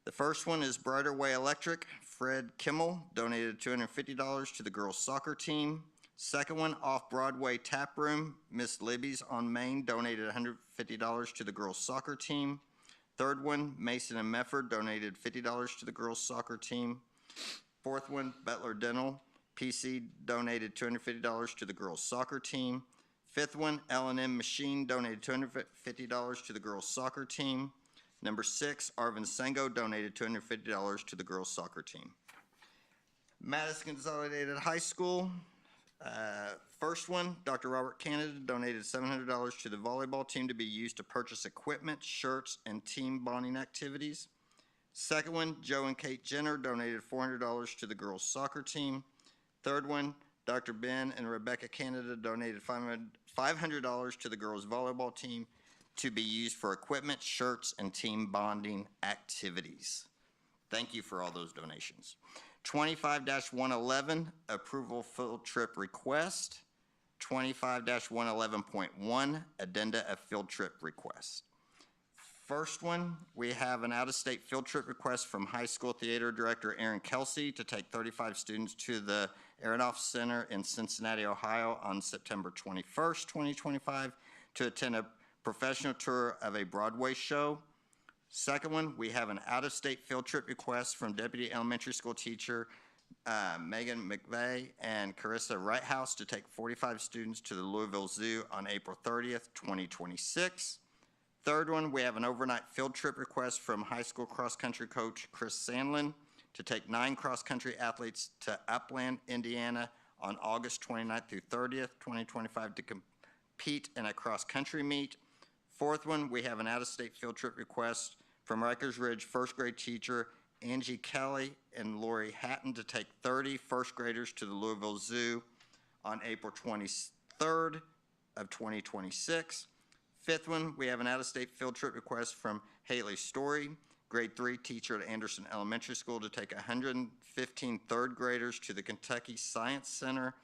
The first one is Brighter Way Electric. Fred Kimmel donated $250 to the girls soccer team. Second one, Off Broadway Tap Room. Miss Libby's on Main donated $150 to the girls soccer team. Third one, Mason and Mefford donated $50 to the girls soccer team. Fourth one, Butler Dental PC donated $250 to the girls soccer team. Fifth one, L&M Machine donated $250 to the girls soccer team. Number 6, Arvin Sengo donated $250 to the girls soccer team. Madison Consolidated High School, first one, Dr. Robert Canada donated $700 to the volleyball team to be used to purchase equipment, shirts, and team bonding activities. Second one, Joe and Kate Jenner donated $400 to the girls soccer team. Third one, Dr. Ben and Rebecca Canada donated $500 to the girls volleyball team to be used for equipment, shirts, and team bonding activities. Thank you for all those donations. 25-111, approval field trip request. 25-111.1, addenda of field trip request. First one, we have an out-of-state field trip request from high school theater director Aaron Kelsey to take 35 students to the Aronoff Center in Cincinnati, Ohio on September 21st, 2025 to attend a professional tour of a Broadway show. Second one, we have an out-of-state field trip request from Deputy Elementary School teacher Megan McVeigh and Carissa Wrighthouse to take 45 students to the Louisville Zoo on April 30th, 2026. Third one, we have an overnight field trip request from high school cross-country coach Chris Sandlin to take 9 cross-country athletes to Upland, Indiana on August 29th through 30th, 2025 to compete in a cross-country meet. Fourth one, we have an out-of-state field trip request from Rikers Ridge first grade teacher Angie Kelly and Lori Hatton to take 30 first graders to the Louisville Zoo on April 23rd of 2026. Fifth one, we have an out-of-state field trip request from Haley Story, grade 3 teacher at Anderson Elementary School to take 115 third graders to the Kentucky Science Center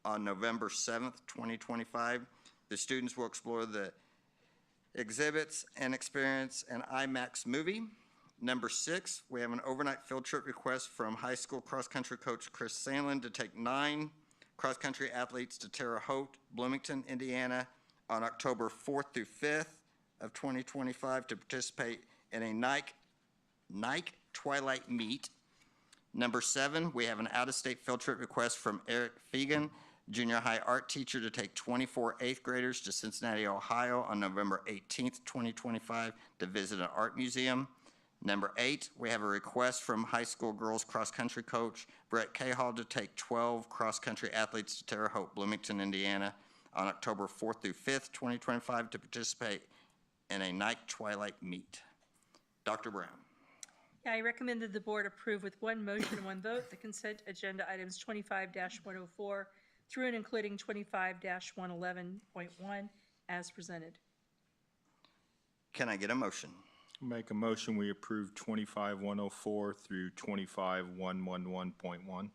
on November 7th, 2025. The students will explore the exhibits and experience an IMAX movie. Number 6, we have an overnight field trip request from high school cross-country coach Chris Sandlin to take 9 cross-country athletes to Terre Haute, Bloomington, Indiana on October 4th through 5th of 2025 to participate in a Nike Twilight Meet. Number 7, we have an out-of-state field trip request from Eric Fegan, junior high art teacher, to take 24 8th graders to Cincinnati, Ohio on November 18th, 2025 to visit an art museum. Number 8, we have a request from high school girls cross-country coach Brett Cahall to take 12 cross-country athletes to Terre Haute, Bloomington, Indiana on October 4th through 5th, 2025 to participate in a Nike Twilight Meet. Dr. Brown. Yeah, I recommend that the board approve with 1 motion and 1 vote the consent agenda items 25-104 through and including 25-111.1 as presented. Can I get a motion? Make a motion, we approve 25-104 through 25-111.1.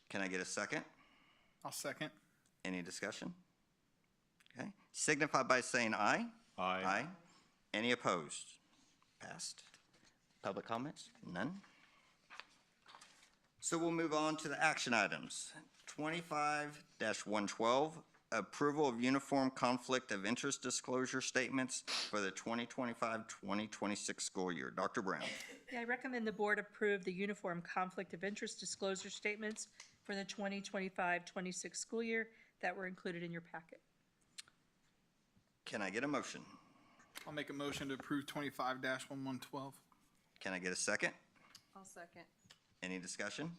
Can I get a second? I'll second. Any discussion? Okay. Signify by saying aye. Aye. Aye. Any opposed? Passed. Public comments? None. So we'll move on to the action items. 25-112, approval of uniform conflict of interest disclosure statements for the 2025-2026 school year. Dr. Brown. Yeah, I recommend the board approve the uniform conflict of interest disclosure statements for the 2025-26 school year that were included in your packet. Can I get a motion? I'll make a motion to approve 25-1112. Can I get a second? I'll second. Any discussion?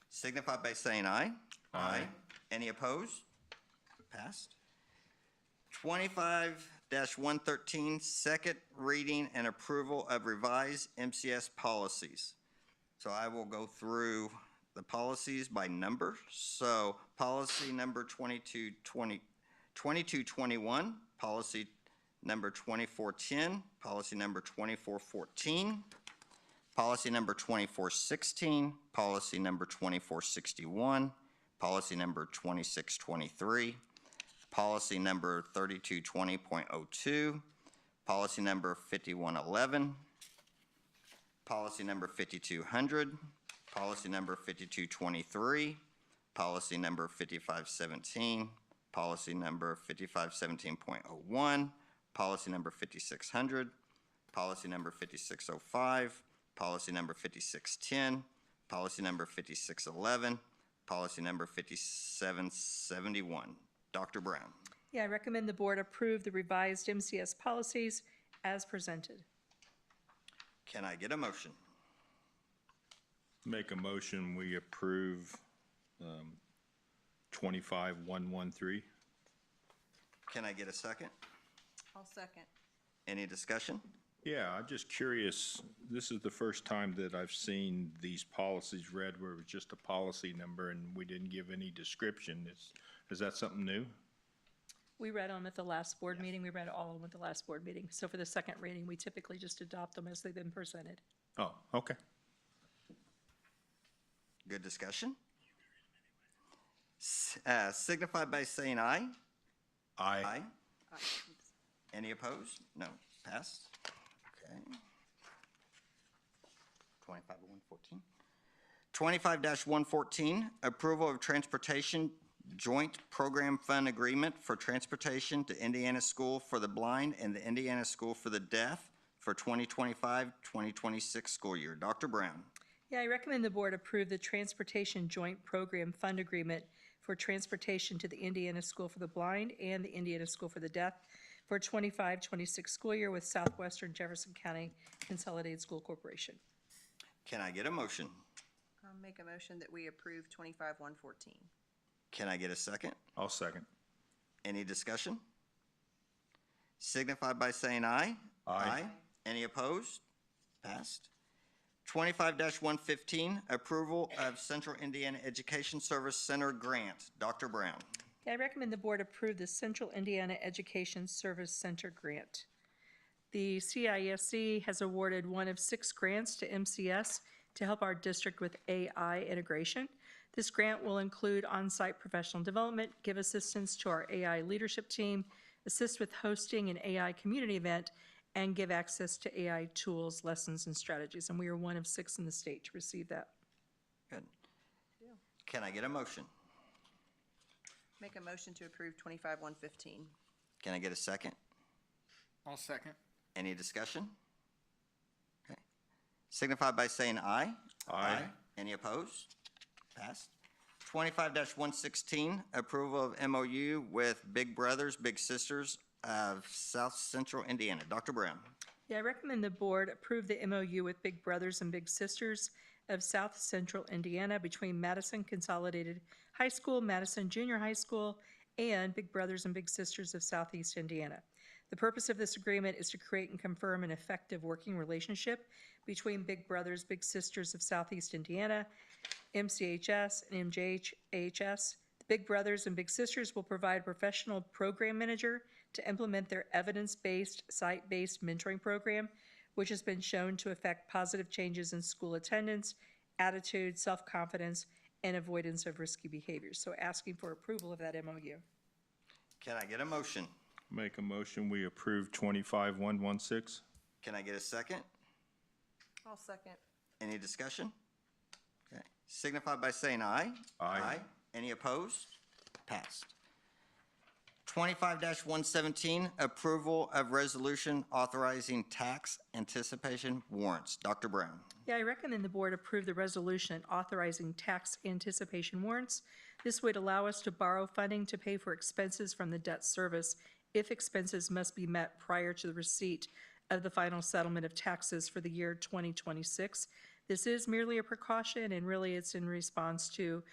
Signify by saying aye. Aye. Any opposed? Passed. 25-113, second reading and approval of revised MCS policies. So I will go through the policies by number. So policy number 2221, policy number 2410, policy number 2414, policy number 2416, policy number 2461, policy number 2623, policy number 3220.02, policy number 5111, policy number 5200, policy number 5223, policy number 5517, policy number 5517.01, policy number 5600, policy number 5605, policy number 5610, policy number 5611, policy number 5771. Dr. Brown. Yeah, I recommend the board approve the revised MCS policies as presented. Can I get a motion? Make a motion, we approve 25-113. Can I get a second? I'll second. Any discussion? Yeah, I'm just curious, this is the first time that I've seen these policies read where it was just a policy number and we didn't give any description. Is that something new? We read them at the last board meeting. We read all of them at the last board meeting. So for the second reading, we typically just adopt them as they've been presented. Oh, okay. Good discussion? Signify by saying aye. Aye. Any opposed? No. Passed. Okay. 25-114. Approval of transportation joint program fund agreement for transportation to Indiana School for the Blind and the Indiana School for the Deaf for 2025-2026 school year. Dr. Brown. Yeah, I recommend the board approve the Transportation Joint Program Fund Agreement for transportation to the Indiana School for the Blind and the Indiana School for the Deaf for 25-26 school year with Southwestern Jefferson County Consolidated School Corporation. Can I get a motion? I'll make a motion that we approve 25-114. Can I get a second? I'll second. Any discussion? Signify by saying aye. Aye. Any opposed? Passed. 25-115, approval of Central Indiana Education Service Center grant. Dr. Brown. Yeah, I recommend the board approve the Central Indiana Education Service Center grant. The CISC has awarded one of 6 grants to MCS to help our district with AI integration. This grant will include on-site professional development, give assistance to our AI leadership team, assist with hosting an AI community event, and give access to AI tools, lessons, and strategies. And we are one of 6 in the state to receive that. Good. Can I get a motion? Make a motion to approve 25-115. Can I get a second? I'll second. Any discussion? Okay. Signify by saying aye. Aye. Any opposed? Passed. 25-116, approval of MOU with Big Brothers Big Sisters of South Central Indiana. Dr. Brown. Yeah, I recommend the board approve the MOU with Big Brothers and Big Sisters of South Central Indiana between Madison Consolidated High School, Madison Junior High School, and Big Brothers and Big Sisters of Southeast Indiana. The purpose of this agreement is to create and confirm an effective working relationship between Big Brothers Big Sisters of Southeast Indiana, MCHS, and MJHS. The Big Brothers and Big Sisters will provide a professional program manager to implement their evidence-based, site-based mentoring program, which has been shown to affect positive changes in school attendance, attitude, self-confidence, and avoidance of risky behaviors. So asking for approval of that MOU. Can I get a motion? Make a motion, we approve 25-116. Can I get a second? I'll second. Any discussion? Okay. Signify by saying aye. Aye. Any opposed? Passed. 25-117, approval of resolution authorizing tax anticipation warrants. Dr. Brown. Yeah, I recommend the board approve the resolution authorizing tax anticipation warrants. This would allow us to borrow funding to pay for expenses from the debt service if expenses must be met prior to the receipt of the final settlement of taxes for the year 2026. This is merely a precaution, and really it's in response to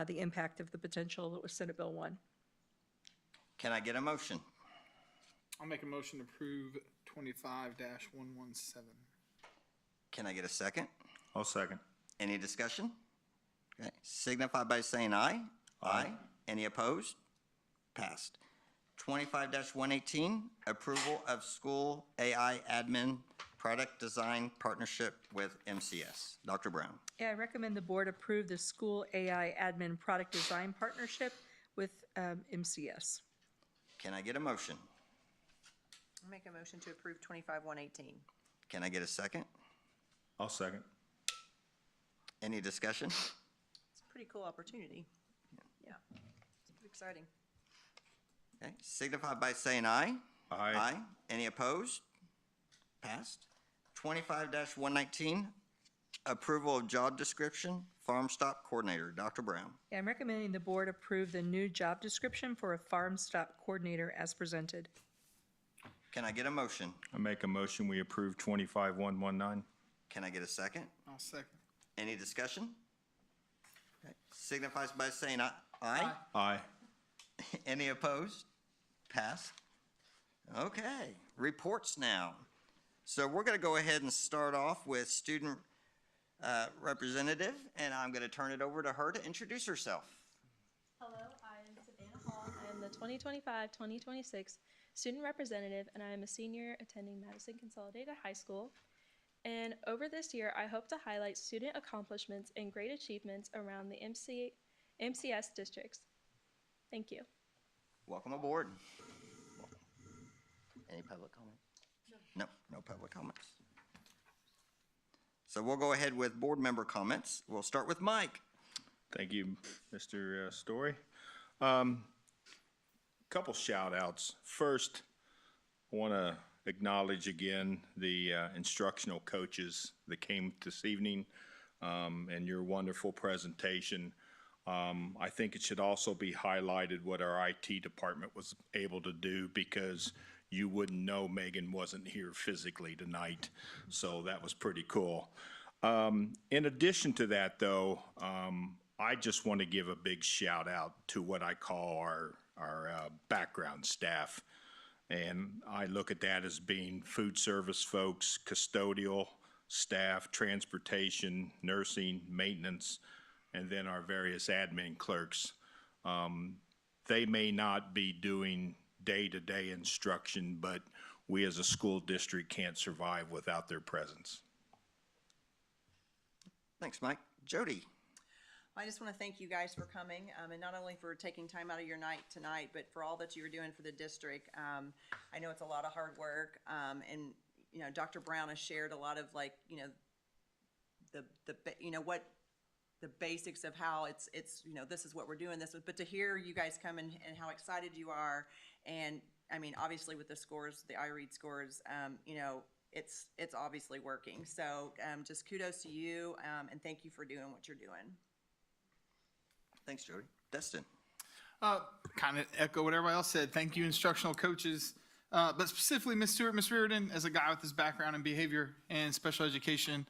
the impact of the potential with Senate Bill 1. Can I get a motion? I'll make a motion to approve 25-117. Can I get a second? I'll second. Any discussion? Okay, signify by saying aye. Aye. Any opposed? Passed. 25-118, approval of school AI admin product design partnership with MCS. Dr. Brown. Yeah, I recommend the board approve the school AI admin product design partnership with MCS. Can I get a motion? I'll make a motion to approve 25-118. Can I get a second? I'll second. Any discussion? It's a pretty cool opportunity. Yeah, it's pretty exciting. Okay, signify by saying aye. Aye. Any opposed? Passed. 25-119, approval of job description, farm stop coordinator. Dr. Brown. Yeah, I'm recommending the board approve the new job description for a farm stop coordinator as presented. Can I get a motion? I make a motion, we approve 25-119. Can I get a second? I'll second. Any discussion? Okay, signifies by saying aye. Aye. Aye. Any opposed? Pass. Okay, reports now. So we're going to go ahead and start off with student representative, and I'm going to turn it over to her to introduce herself. Hello, I am Savannah Hall. I am the 2025-2026 student representative, and I am a senior attending Madison Consolidated High School. And over this year, I hope to highlight student accomplishments and great achievements around the MCS districts. Thank you. Welcome aboard. Any public comment? No public comments. So we'll go ahead with board member comments. We'll start with Mike. Thank you, Mr. Story. Couple shout outs. First, I want to acknowledge again the instructional coaches that came this evening and your wonderful presentation. I think it should also be highlighted what our IT department was able to do, because you wouldn't know Megan wasn't here physically tonight. So that was pretty cool. In addition to that, though, I just want to give a big shout out to what I call our background staff. And I look at that as being food service folks, custodial staff, transportation, nursing, maintenance, and then our various admin clerks. They may not be doing day-to-day instruction, but we as a school district can't survive without their presence. Thanks, Mike. Jody. I just want to thank you guys for coming, and not only for taking time out of your night tonight, but for all that you're doing for the district. I know it's a lot of hard work, and you know, Dr. Brown has shared a lot of, like, you know, the basics of how it's you know, this is what we're doing, but to hear you guys come and how excited you are, and I mean, obviously with the scores, the iRead scores, you know, it's obviously working. So just kudos to you, and thank you for doing what you're doing. Thanks, Jody. Destin. Kind of echo what everybody else said. Thank you, instructional coaches, but specifically Ms. Stewart, Ms. Reardon, as a guy with his background in behavior and special education,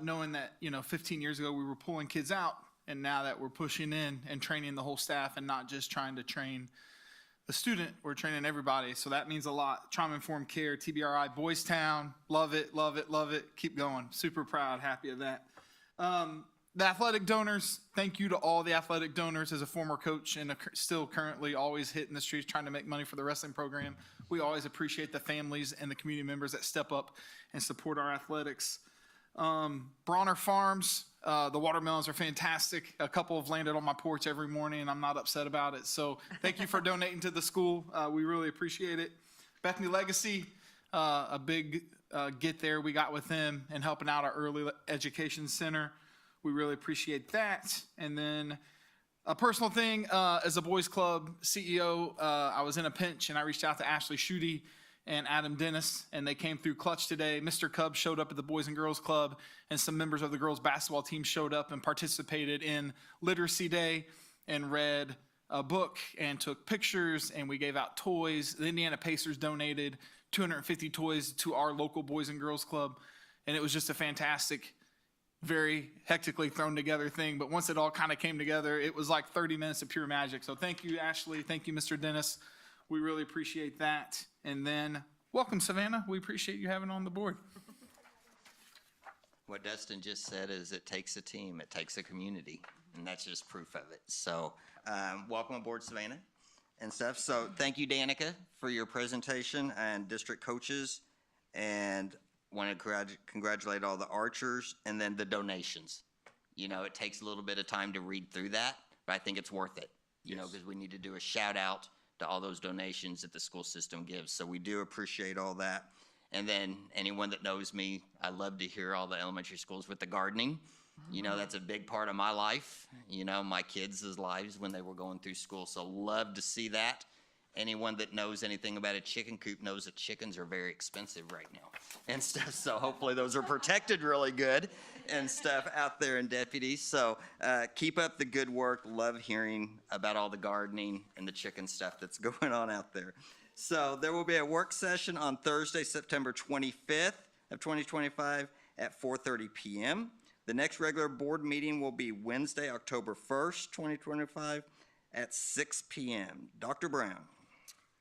knowing that, you know, 15 years ago we were pulling kids out, and now that we're pushing in and training the whole staff and not just trying to train the student, we're training everybody. So that means a lot. Trauma-informed care, TBRI, Boys Town, love it, love it, love it. Keep going. Super proud, happy of that. The athletic donors, thank you to all the athletic donors. As a former coach and still currently always hitting the streets trying to make money for the wrestling program, we always appreciate the families and the community members that step up and support our athletics. Bronner Farms, the watermelons are fantastic. A couple have landed on my porch every morning, and I'm not upset about it. So thank you for donating to the school. We really appreciate it. Bethany Legacy, a big get there we got with them and helping out our early education center. We really appreciate that. And then a personal thing, as a boys club CEO, I was in a pinch and I reached out to Ashley Schutte and Adam Dennis, and they came through clutch today. Mr. Cub showed up at the Boys and Girls Club, and some members of the girls basketball team showed up and participated in Literacy Day and read a book and took pictures, and we gave out toys. The Indiana Pacers donated 250 toys to our local Boys and Girls Club, and it was just a fantastic, very hectically thrown together thing. But once it all kind of came together, it was like 30 minutes of pure magic. So thank you, Ashley. Thank you, Mr. Dennis. We really appreciate that. And then welcome, Savannah. We appreciate you having on the board. What Dustin just said is it takes a team, it takes a community, and that's just proof of it. So welcome aboard, Savannah and stuff. So thank you, Danica, for your presentation and district coaches, and want to congratulate all the archers and then the donations. You know, it takes a little bit of time to read through that, but I think it's worth it, you know, because we need to do a shout out to all those donations that the school system gives. So we do appreciate all that. And then anyone that knows me, I love to hear all the elementary schools with the gardening. You know, that's a big part of my life, you know, my kids' lives when they were going through school. So love to see that. Anyone that knows anything about a chicken coop knows that chickens are very expensive right now and stuff. So hopefully those are protected really good and stuff out there in deputies. So keep up the good work. Love hearing about all the gardening and the chicken stuff that's going on out there. So there will be a work session on Thursday, September 25th of 2025 at 4:30 p.m. The next regular board meeting will be Wednesday, October 1st, 2025 at 6 p.m. Dr. Brown.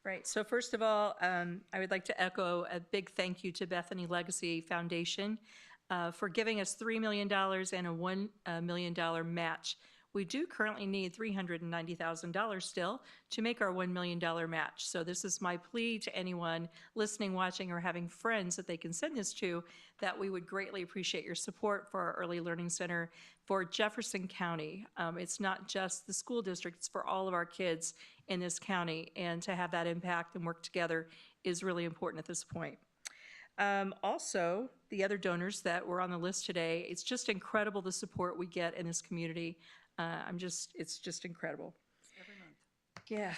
Right. So first of all, I would like to echo a big thank you to Bethany Legacy Foundation for giving us $3 million and a $1 million match. We do currently need $390,000 still to make our $1 million match. So this is my plea to anyone listening, watching, or having friends that they can send this to, that we would greatly appreciate your support for our Early Learning Center for Jefferson County. It's not just the school district, it's for all of our kids in this county. And to have that impact and work together is really important at this point. Also, the other donors that were on the list today, it's just incredible the support we get in this community. It's just incredible. Yeah.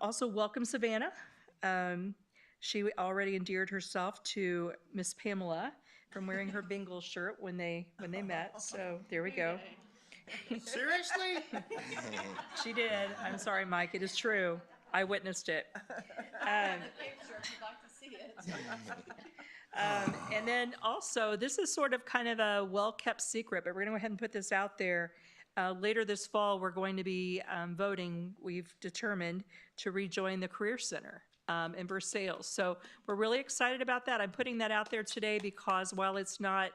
Also, welcome Savannah. She already endeared herself to Miss Pamela from wearing her Bengal shirt when they met. So there we go. Seriously? She did. I'm sorry, Mike. It is true. I witnessed it. And then also, this is sort of kind of a well-kept secret, but we're going to go ahead and put this out there. Later this fall, we're going to be voting, we've determined, to rejoin the Career Center in Versailles. So we're really excited about that. I'm putting that out there today because while it's not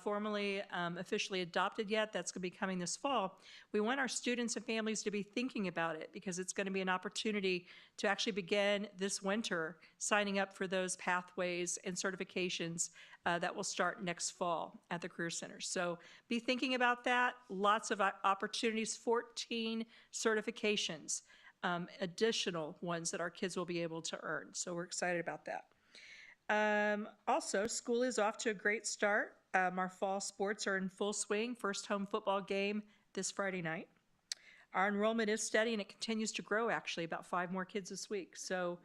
formally officially adopted yet, that's going to be coming this fall, we want our students and families to be thinking about it because it's going to be an opportunity to actually begin this winter signing up for those pathways and certifications that will start next fall at the Career Center. So be thinking about that. Lots of opportunities, 14 certifications, additional ones that our kids will be able to earn. So we're excited about that. Also, school is off to a great start. Our fall sports are in full swing. First home football game this Friday night. Our enrollment is steady and it continues to grow, actually, about 5 more kids this week. So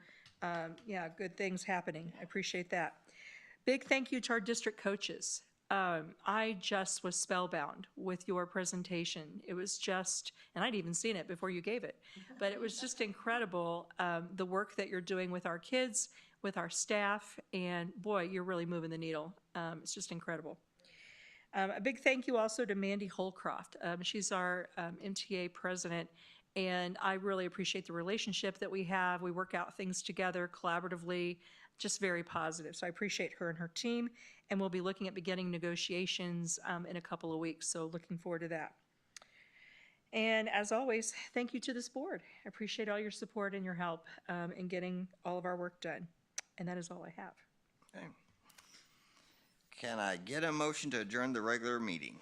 yeah, good things happening. I appreciate that. Big thank you to our district coaches. I just was spellbound with your presentation. It was just, and I'd even seen it before you gave it, but it was just incredible, the work that you're doing with our kids, with our staff, and boy, you're really moving the needle. It's just incredible. A big thank you also to Mandy Holcroft. She's our MTA president, and I really appreciate the relationship that we have. We work out things together collaboratively, just very positive. So I appreciate her and her team, and we'll be looking at beginning negotiations in a couple of weeks, so looking forward to that. And as always, thank you to this board. I appreciate all your support and your help in getting all of our work done. And that is all I have. Okay. Can I get a motion to adjourn the regular meeting?